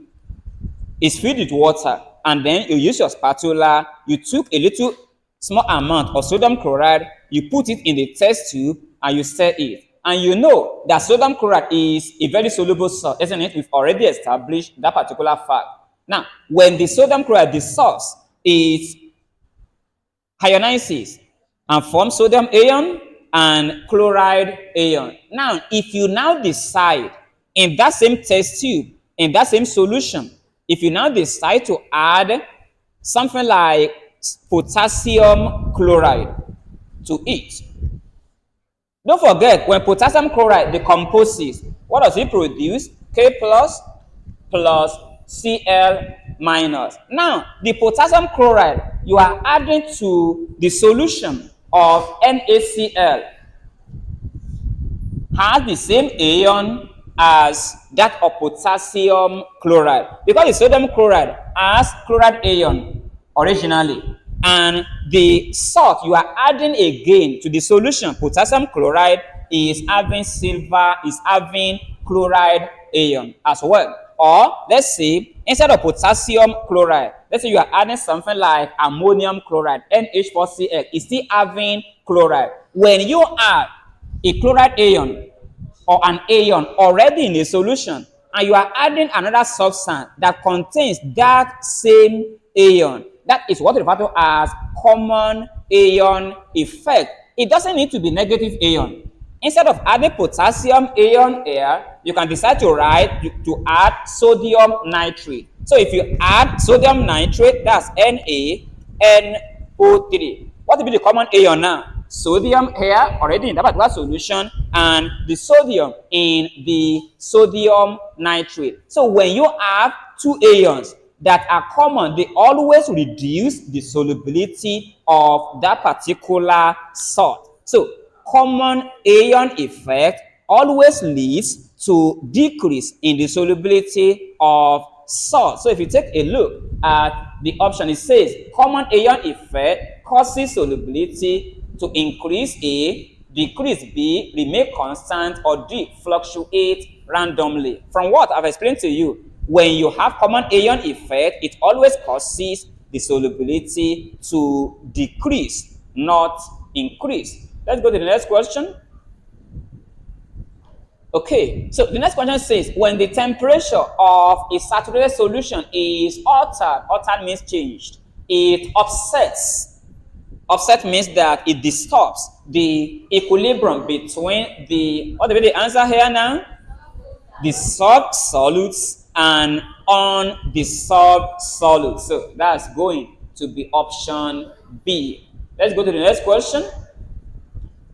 is filled with water, and then you use your spatula, you took a little small amount of sodium chloride, you put it in the test tube, and you stir it. And you know that sodium chloride is a very soluble salt, isn't it? We've already established that particular fact. Now, when the sodium chloride dissolves, it ionizes and forms sodium ion and chloride ion. Now, if you now decide in that same test tube, in that same solution, if you now decide to add something like potassium chloride to it, don't forget, when potassium chloride decomposes, what does it produce? K plus Cl minus. Now, the potassium chloride you are adding to the solution of NaCl has the same ion as that of potassium chloride, because the sodium chloride has chloride ion originally, and the salt you are adding again to the solution, potassium chloride, is having chloride ion as well. Or let's say instead of potassium chloride, let's say you are adding something like ammonium chloride, NH4Cl, is still having chloride. When you add a chloride ion or an ion already in a solution, and you are adding another substance that contains that same ion, that is what we refer to as common ion effect. It doesn't need to be negative ion. Instead of adding potassium ion here, you can decide to add sodium nitrate. So if you add sodium nitrate, that's NaNO3. What will be the common ion now? Sodium here already in that particular solution, and the sodium in the sodium nitrate. So when you have two ions that are common, they always reduce the solubility of that particular salt. So common ion effect always leads to decrease in the solubility of salt. So if you take a look at the option, it says common ion effect causes solubility to increase A, decrease B, remain constant, or D, fluctuate randomly. From what I've explained to you, when you have common ion effect, it always causes the solubility to decrease, not increase. Let's go to the next question. Okay, so the next question says, when the temperature of a saturated solution is altered means changed, it upsets. Upset means that it disturbs the equilibrium between what will be the answer here now? The subsolutes and undissolved solutes. So that's going to be option B. Let's go to the next question.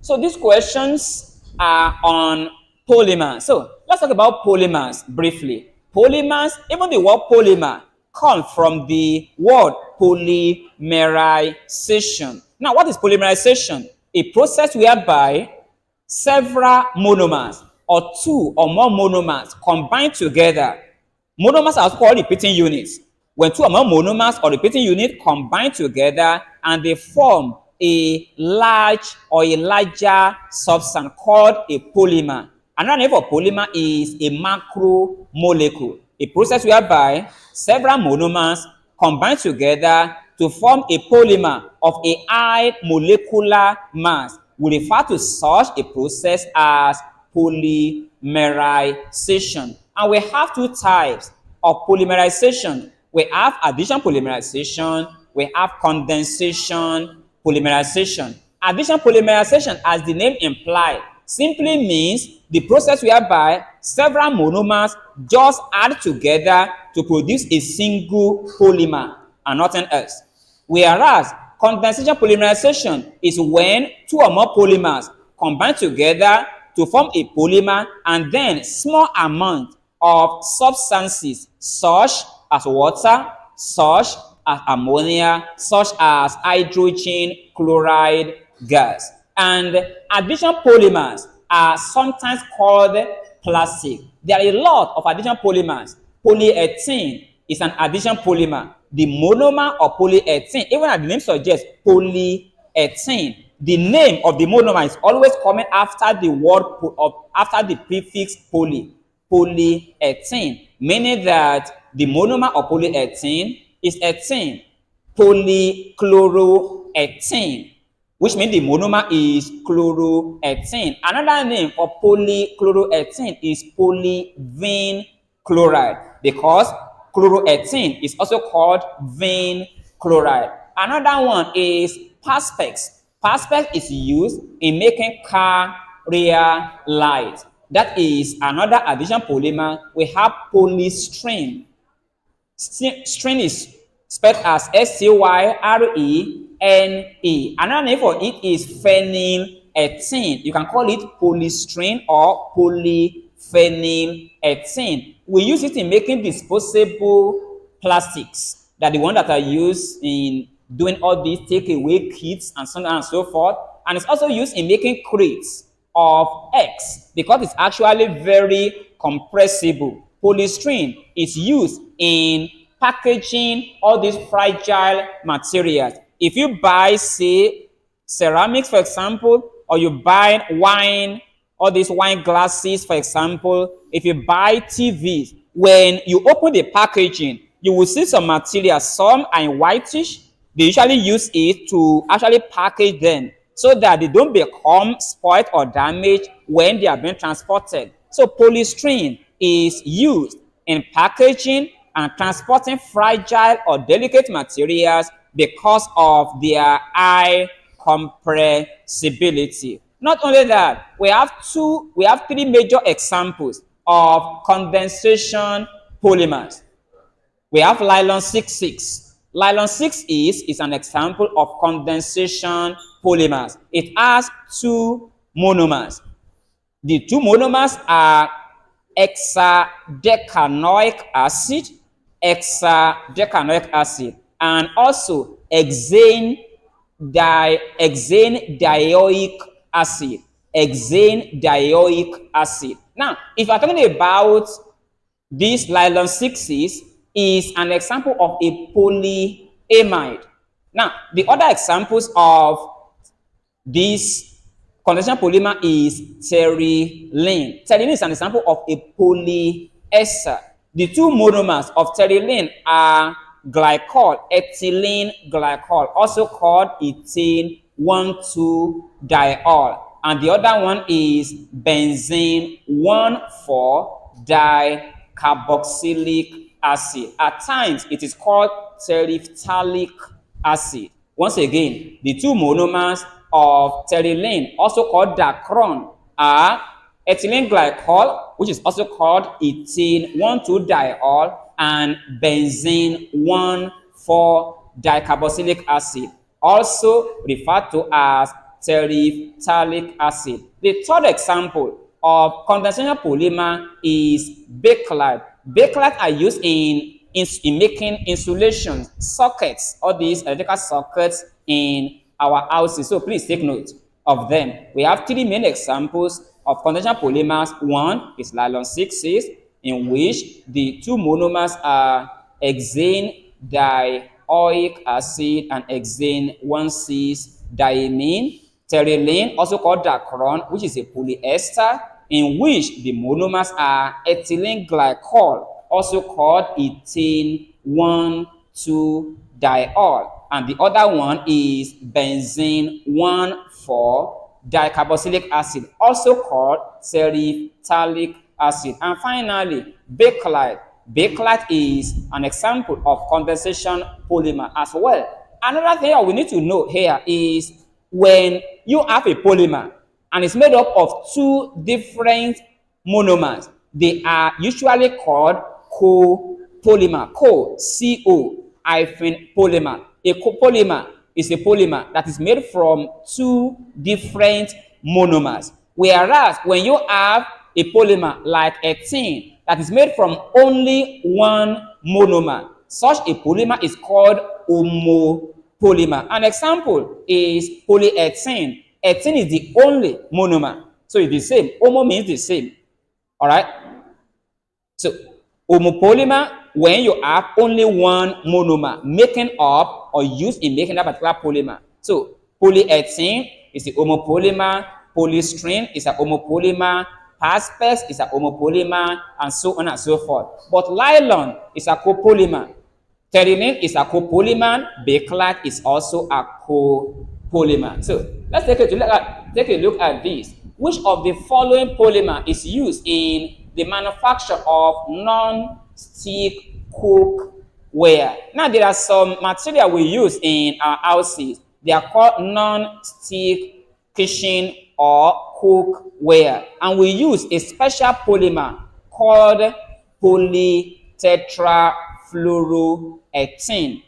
So these questions are on polymers. So let's talk about polymers briefly. Polymers, even the word polymer comes from the word polymerization. Now, what is polymerization? A process whereby several monomers or two or more monomers combine together. Monomers are called repeating units. When two or more monomers or repeating units combine together and they form a large or a larger substance called a polymer. Another name for polymer is a macromolecule, a process whereby several monomers combine together to form a polymer of a high molecular mass. We refer to such a process as polymerization. And we have two types of polymerization. We have addition polymerization, we have condensation polymerization. Addition polymerization, as the name implies, simply means the process whereby several monomers just add together to produce a single polymer and nothing else. Whereas condensation polymerization is when two or more polymers combine together to form a polymer, and then small amount of substances such as water, such as ammonia, such as hydrogen chloride gas. And addition polymers are sometimes called plastic. There are a lot of addition polymers. Polyethylene is an addition polymer. The monomer of polyethylene, even as the name suggests, polyethylene, the name of the monomer is always coming after the word after the prefix polyethylene, meaning that the monomer of polyethylene is ethene, polychloroethylene, which means the monomer is chloroethylene. Another name for polychloroethylene is polyvinyl chloride, because chloroethylene is also called vinyl chloride. Another one is perspex. Perspex is used in making car rear light. That is another addition polymer. We have polystyrene. Styrene is spelled as S-T-Y-R-E-N-E. Another name for it is phenylethylene. You can call it polystyrene or polyphenylethylene. We use it in making disposable plastics, that the one that are used in doing all these takeaway kits and so on and so forth. And it's also used in making crates of eggs because it's actually very compressible. Polystyrene is used in packaging all these fragile materials. If you buy, say, ceramics, for example, or you buy wine, all these wine glasses, for example, if you buy TVs, when you open the packaging, you will see some materials. Some are in whitish. They usually use it to actually package them so that they don't become spoiled or damaged when they are being transported. So polystyrene is used in packaging and transporting fragile or delicate materials because of their high compressibility. Not only that, we have three major examples of condensation polymers. We have nylon 6,6. Nylon 6 is an example of condensation polymers. It has two monomers. The two monomers are hexadecanoic acid, and also hexane dioic acid. Hexane dioic acid. Now, if you're talking about this nylon 6 is an example of a polyamide. Now, the other examples of this condensation polymer is terylene. Terylene is an example of a polyester. The two monomers of terylene are glycol, ethylene glycol, also called ethane 1,2-diol, and the other one is benzene 1,4-dicarboxylic acid. At times, it is called terephthalic acid. Once again, the two monomers of terylene, also called dacron, are ethylene glycol, which is also called ethane 1,2-diol, and benzene 1,4-dicarboxylic acid, also referred to as terephthalic acid. The third example of condensation polymer is bakelite. Bakelite are used in making insulation sockets, all these electrical sockets in our houses. So please take note of them. We have three main examples of condensation polymers. One is nylon 6,6, in which the two monomers are hexane dioic acid and hexane 1,6-diamine. Terylene, also called dacron, which is a polyester, in which the monomers are ethylene glycol, also called ethane 1,2-diol, and the other one is benzene 1,4-dicarboxylic acid, also called terephthalic acid. And finally, bakelite. Bakelite is an example of condensation polymer as well. Another thing we need to know here is when you have a polymer and it's made up of two different monomers, they are usually called copolymer. Co-polymer. A copolymer is a polymer that is made from two different monomers. Whereas when you have a polymer like ethene that is made from only one monomer, such a polymer is called homopolymer. An example is polyethylene. Ethene is the only monomer, so it's the same. Homo means the same. All right. So homopolymer, when you have only one monomer making up or used in making that particular polymer. So polyethylene is a homopolymer, polystyrene is a homopolymer, asbestos is a homopolymer, and so on and so forth. But nylon is a copolymer. Terylene is a copolymer. Bakelite is also a copolymer. So let's take a look at this. Which of the following polymer is used in the manufacture of non-stick cookware? Now, there are some material we use in our houses. They are called non-stick kitchen or cookware, and we use a special polymer called polytetrafluoroethane.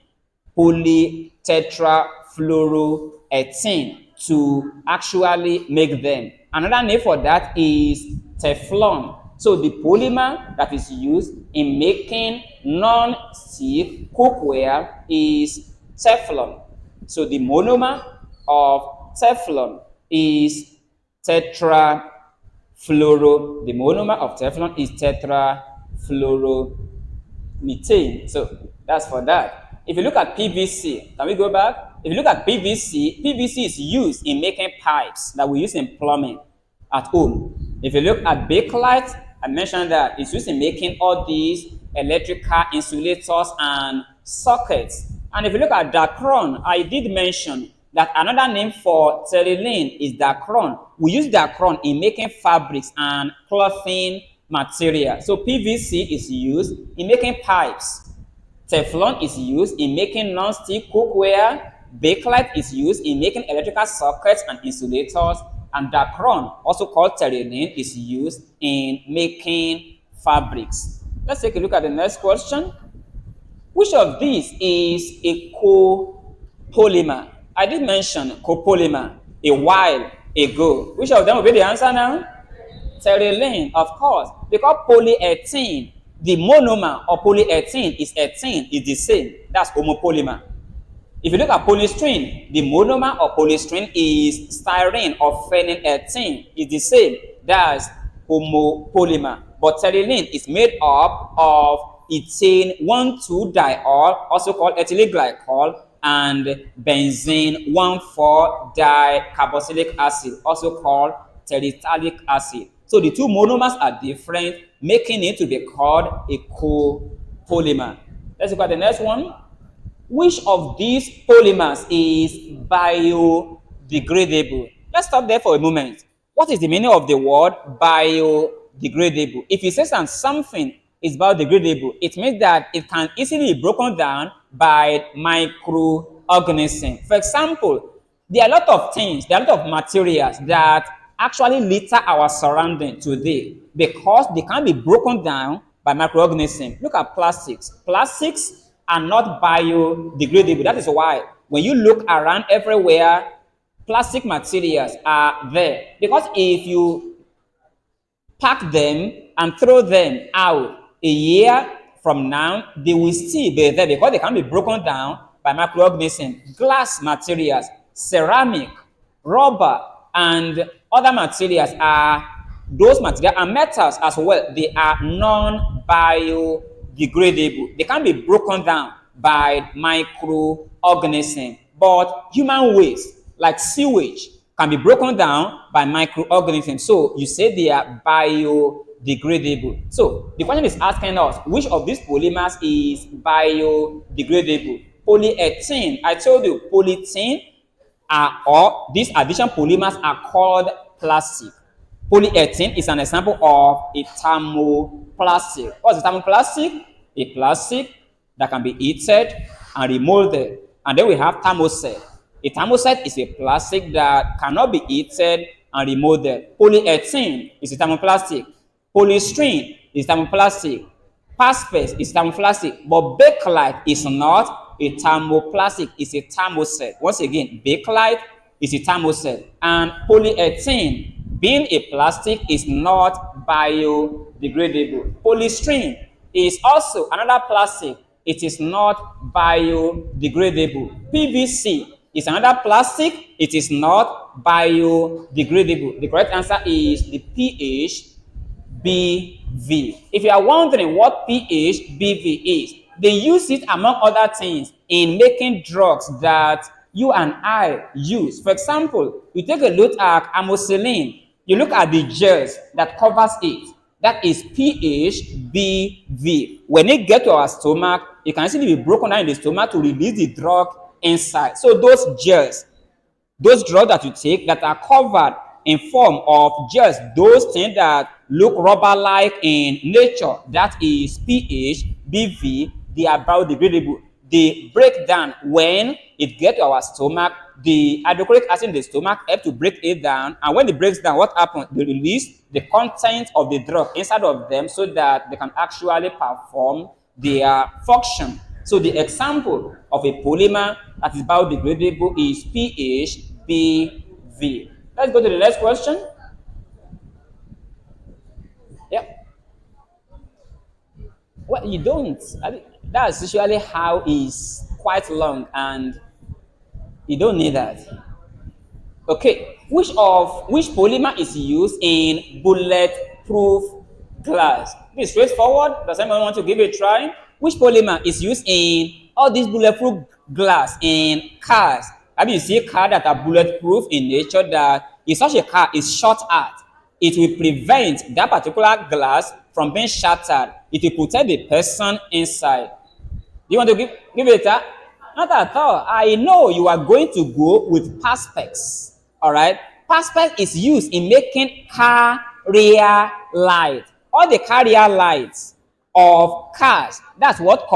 Polytetrafluoroethane to actually make them. Another name for that is Teflon. So the polymer that is used in making non-stick cookware is Teflon. So the monomer of Teflon is the monomer of Teflon is tetrafluoromethane. So that's for that. If you look at PVC, can we go back? If you look at PVC, PVC is used in making pipes that we use in plumbing at home. If you look at bakelite, I mentioned that it's used in making all these electrical insulators and sockets. And if you look at dacron, I did mention that another name for terylene is dacron. We use dacron in making fabrics and clothing material. So PVC is used in making pipes. Teflon is used in making non-stick cookware. Bakelite is used in making electrical sockets and insulators. And dacron, also called terylene, is used in making fabrics. Let's take a look at the next question. Which of these is a copolymer? I did mention copolymer a while ago. Which of them will be the answer now? Terylene, of course, because polyethylene, the monomer of polyethylene is ethylene, is the same. That's homopolymer. If you look at polystyrene, the monomer of polystyrene is styrene or phenylethylene, is the same. That's homopolymer. But terylene is made up of ethane 1,2-diol, also called ethylene glycol, and benzene 1,4-dicarboxylic acid, also called terephthalic acid. So the two monomers are different, making it to be called a copolymer. Let's look at the next one. Which of these polymers is biodegradable? Let's stop there for a moment. What is the meaning of the word biodegradable? If it says that something is biodegradable, it means that it can easily be broken down by microorganisms. For example, there are a lot of things, there are a lot of materials that actually litter our surrounding today because they can be broken down by microorganisms. Look at plastics. Plastics are not biodegradable. That is why when you look around everywhere, plastic materials are there. Because if you pack them and throw them out a year from now, they will still be there because they can be broken down by microorganisms. Glass materials, ceramic, rubber, and other materials are those materials, and metals as well. They are non-biodegradable. They can be broken down by microorganisms. But human waste, like sewage, can be broken down by microorganisms. So you say they are biodegradable. So the question is asking us, which of these polymers is biodegradable? Polyethylene, I told you, polyethylene or these addition polymers are called plastic. Polyethylene is an example of a thermoplastic. What's a thermoplastic? A plastic that can be heated and remolded. And then we have thermoset. A thermoset is a plastic that cannot be heated and remolded. Polyethylene is a thermoplastic. Polystyrene is thermoplastic. Perspex is thermoplastic. But bakelite is not a thermoplastic, is a thermoset. Once again, bakelite is a thermoset. And polyethylene, being a plastic, is not biodegradable. Polystyrene is also another plastic. It is not biodegradable. PVC is another plastic. It is not biodegradable. The correct answer is the PHBV. If you are wondering what PHBV is, they use it among other things in making drugs that you and I use. For example, you take a look at amoxicillin. You look at the gels that covers it. That is PHBV. When it gets to our stomach, it can easily be broken down in the stomach to release the drug inside. So those gels, those drugs that you take that are covered in form of gels, those things that look rubber-like in nature, that is PHBV. They are biodegradable. They break down when it gets to our stomach. The hydrochloric acid in the stomach helps to break it down. And when it breaks down, what happens? They release the content of the drug inside of them so that they can actually perform their function. So the example of a polymer that is biodegradable is PHBV. Let's go to the next question. Yep. Well, you don't. That's usually how it's quite long, and you don't need that. Okay, which polymer is used in bulletproof glass? This is straightforward. Does anyone want to give it a try? Which polymer is used in all these bulletproof glass in cars? Have you seen cars that are bulletproof in nature, that if such a car is shot at, it will prevent that particular glass from being shattered. It will protect the person inside. Do you want to give it a? Not at all. I know you are going to go with perspex. All right. Perspex is used in making car rear light. All the car rear lights of cars. That's what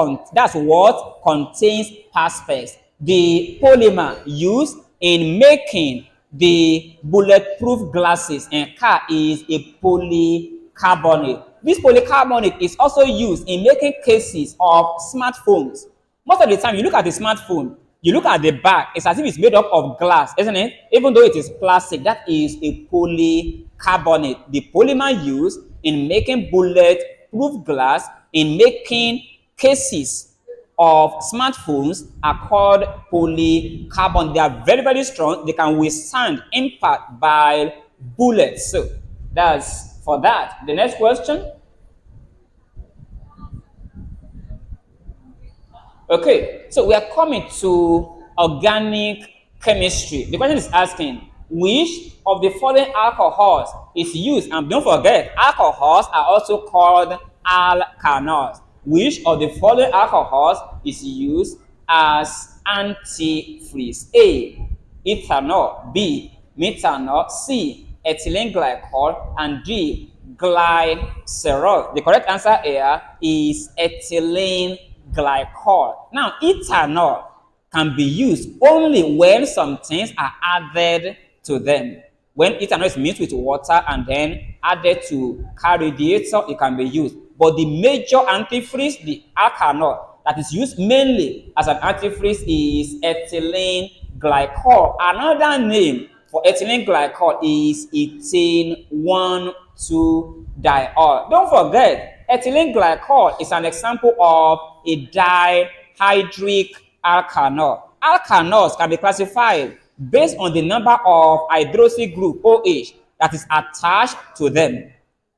contains perspex. The polymer used in making the bulletproof glasses in car is a polycarbonate. This polycarbonate is also used in making cases of smartphones. Most of the time, you look at the smartphone, you look at the back, it's as if it's made up of glass, isn't it? Even though it is plastic, that is a polycarbonate. The polymer used in making bulletproof glass, in making cases of smartphones are called polycarbonate. They are very, very strong. They can withstand impact by bullets. So that's for that. The next question. Okay, so we are coming to organic chemistry. The question is asking, which of the following alcohols is used? And don't forget, alcohols are also called alkanols. Which of the following alcohols is used as antifreeze? A, ethanol. B, methanol. C, ethylene glycol. And D, glycerol. The correct answer here is ethylene glycol. Now, ethanol can be used only when some things are added to them. When ethanol is mixed with water and then added to car radiator, it can be used. But the major antifreeze, the alkanol, that is used mainly as an antifreeze is ethylene glycol. Another name for ethylene glycol is ethane 1,2-diol. Don't forget, ethylene glycol is an example of a dihydric alkanol. Alkanols can be classified based on the number of hydroxy group OH that is attached to them.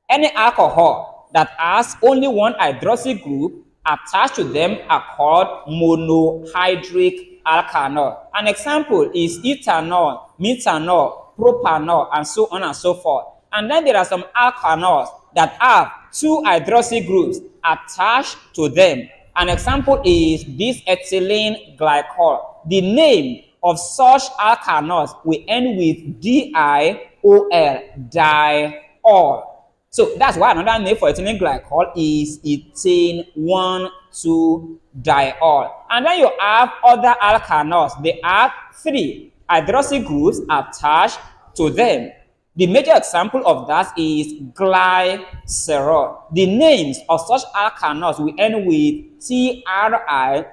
Any alcohol that has only one hydroxy group attached to them are called monohydric alkanol. An example is ethanol, methanol, propanol, and so on and so forth. And then there are some alkanols that have two hydroxy groups attached to them. An example is this ethylene glycol. The name of such alkanols will end with DIOL, diol. So that's why another name for ethylene glycol is ethane 1,2-diol. And then you have other alkanols. They have three hydroxy groups attached to them. The major example of that is glycerol. The names of such alkanols will end with TRIOL,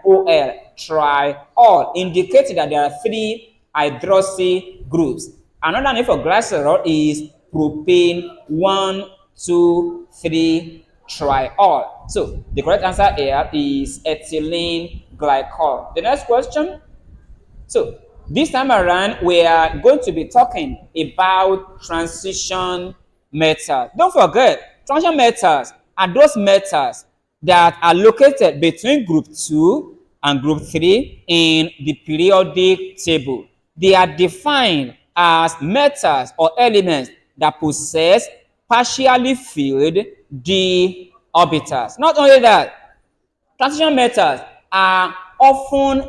triol, indicating that there are three hydroxy groups. Another name for glycerol is propane 1,2,3-triol. So the correct answer here is ethylene glycol. The next question. So this time around, we are going to be talking about transition metals. Don't forget, transition metals are those metals that are located between group 2 and group 3 in the periodic table. They are defined as metals or elements that possess partially filled d orbitals. Not only that, transition metals are often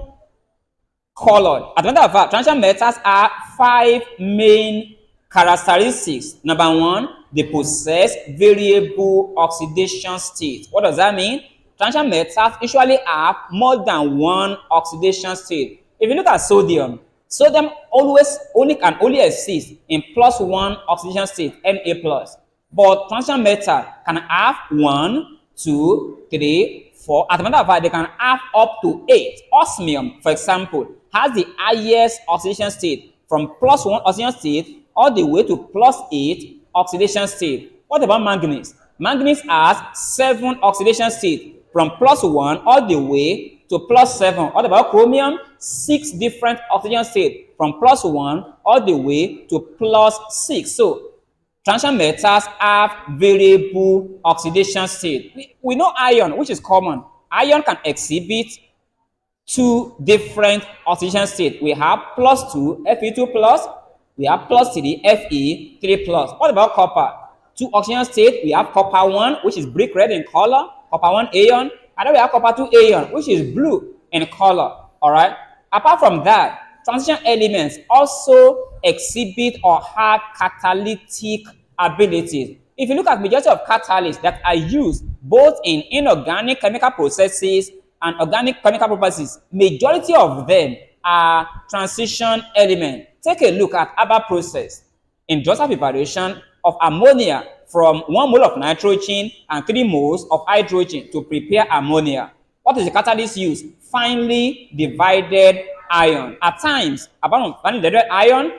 colored. As a matter of fact, transition metals have 5 main characteristics. Number 1, they possess variable oxidation state. What does that mean? Transition metals usually have more than one oxidation state. If you look at sodium, sodium can only exist in +1 oxidation state, Na+. But transition metal can have 1, 2, 3, 4. As a matter of fact, they can have up to 8. Osmium, for example, has the highest oxidation state from +1 oxidation state all the way to +8 oxidation state. What about manganese? Manganese has 7 oxidation states from +1 all the way to +7. What about chromium? 6 different oxidation states from +1 all the way to +6. So transition metals have variable oxidation state. We know iron, which is common. Iron can exhibit 2 different oxidation states. We have +2, Fe2+, we have plus 3, Fe 3 plus. What about copper? 2 oxygen state, we have copper 1, which is brick red in color, copper 1 ion, and then we have copper 2 ion, which is blue in color. All right. Apart from that, transition elements also exhibit or have catalytic abilities. If you look at majority of catalysts that are used both in inorganic chemical processes and organic chemical processes, majority of them are transition elements. Take a look at Haber process, industrial preparation of ammonia from 1 mole of nitrogen and 3 moles of hydrogen to prepare ammonia. What is the catalyst used? Finely divided iron. At times, apart from finely divided iron,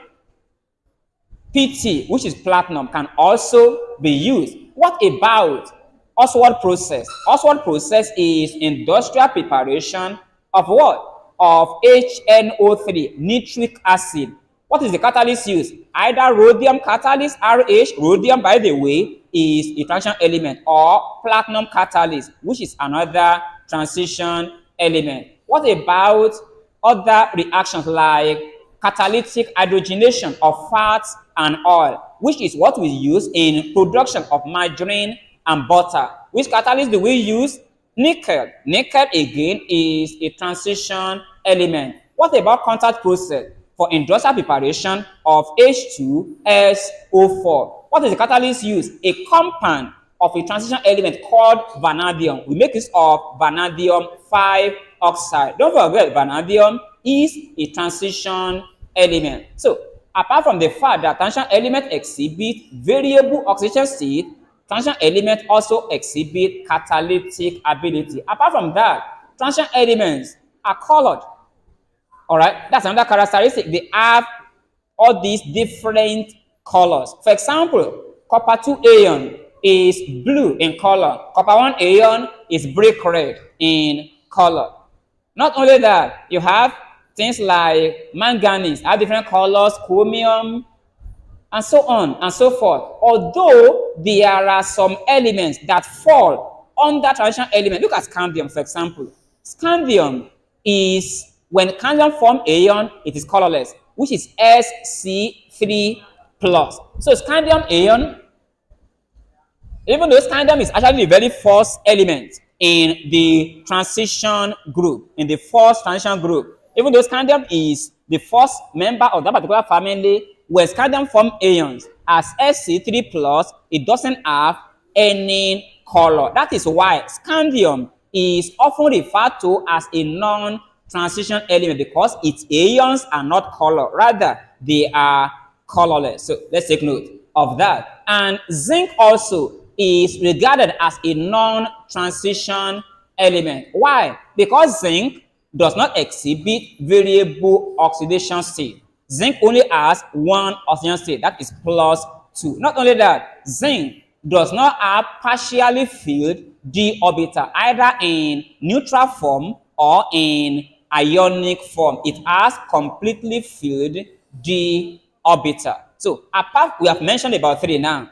PT, which is platinum, can also be used. What about Oswald process? Oswald process is industrial preparation of what? Of HNO3, nitric acid. What is the catalyst used? Either rhodium catalyst, RH, rhodium, by the way, is a transition element, or platinum catalyst, which is another transition element. What about other reactions like catalytic hydrogenation of fats and oil, which is what we use in production of margarine and butter? Which catalyst do we use? Nickel. Nickel again is a transition element. What about contact process for industrial preparation of H2SO4? What is the catalyst used? A compound of a transition element called vanadium. We make use of vanadium 5 oxide. Don't forget, vanadium is a transition element. So, apart from the fact that transition elements exhibit variable oxidation state, transition elements also exhibit catalytic ability. Apart from that, transition elements are colored. All right, that's another characteristic. They have all these different colors. For example, copper 2 ion is blue in color. Copper 1 ion is brick red in color. Not only that, you have things like manganese, have different colors, chromium, and so on and so forth. Although there are some elements that fall under transition element. Look at scandium, for example. Scandium is, when scandium form ion, it is colorless, which is Sc3+. So scandium ion, even though scandium is actually the very first element in the transition group, in the first transition group, even though scandium is the first member of that particular family, where scandium form ions as Sc3+, it doesn't have any color. That is why scandium is often referred to as a non-transition element, because its ions are not color, rather they are colorless. So let's take note of that. And zinc also is regarded as a non-transition element. Why? Because zinc does not exhibit variable oxidation state. Zinc only has one oxidation state, that is +2. Not only that, zinc does not have partially filled d orbital, either in neutral form or in ionic form. It has completely filled d orbital. So apart, we have mentioned about 3 now.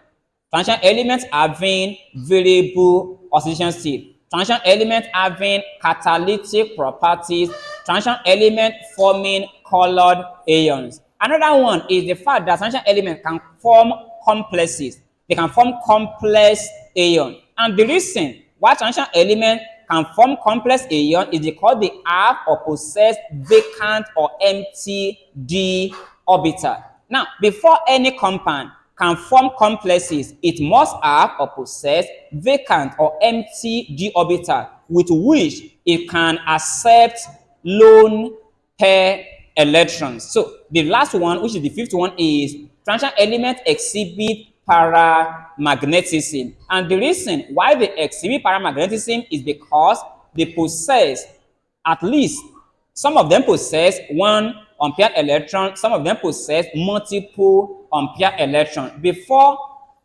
Transition elements having variable oxidation state, transition element having catalytic properties, transition element forming colored ions. Another one is the fact that transition element can form complexes. They can form complex ion. And the reason why transition element can form complex ion is because they have or possess vacant or empty d orbital. Now, before any compound can form complexes, it must have or possess vacant or empty d orbital with which it can accept lone pair electrons. So the last one, which is the 5th one, is transition elements exhibit paramagnetism. And the reason why they exhibit paramagnetism is because they possess, at least some of them possess 1 unpaired electron, some of them possess multiple unpaired electrons. Before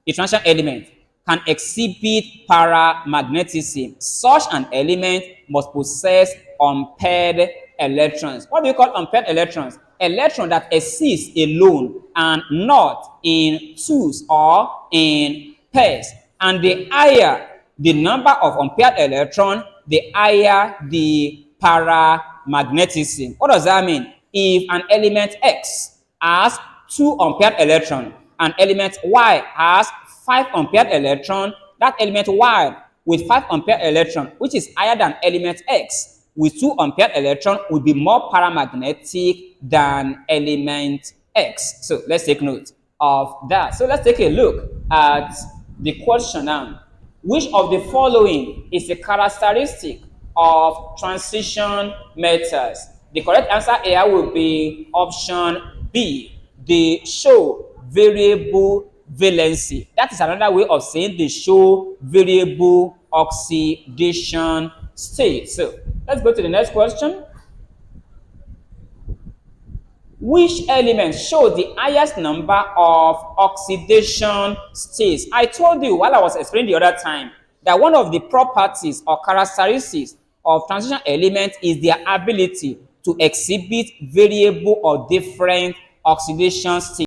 a transition element can exhibit paramagnetism, such an element must possess unpaired electrons. What do we call unpaired electrons? Electrons that exist alone and not in twos or in pairs. And the higher the number of unpaired electrons, the higher the paramagnetism. What does that mean? If an element X has 2 unpaired electron, and element Y has 5 unpaired electron, that element Y with 5 unpaired electron, which is higher than element X with 2 unpaired electron, will be more paramagnetic than element X. So let's take note of that. So let's take a look at the question now. Which of the following is a characteristic of transition metals? The correct answer here will be option B. They show variable valency. That is another way of saying they show variable oxidation state. So let's go to the next question. Which element shows the highest number of oxidation states? I told you while I was explaining the other time that one of the properties or characteristics of transition elements is their ability to exhibit variable or different oxidation states.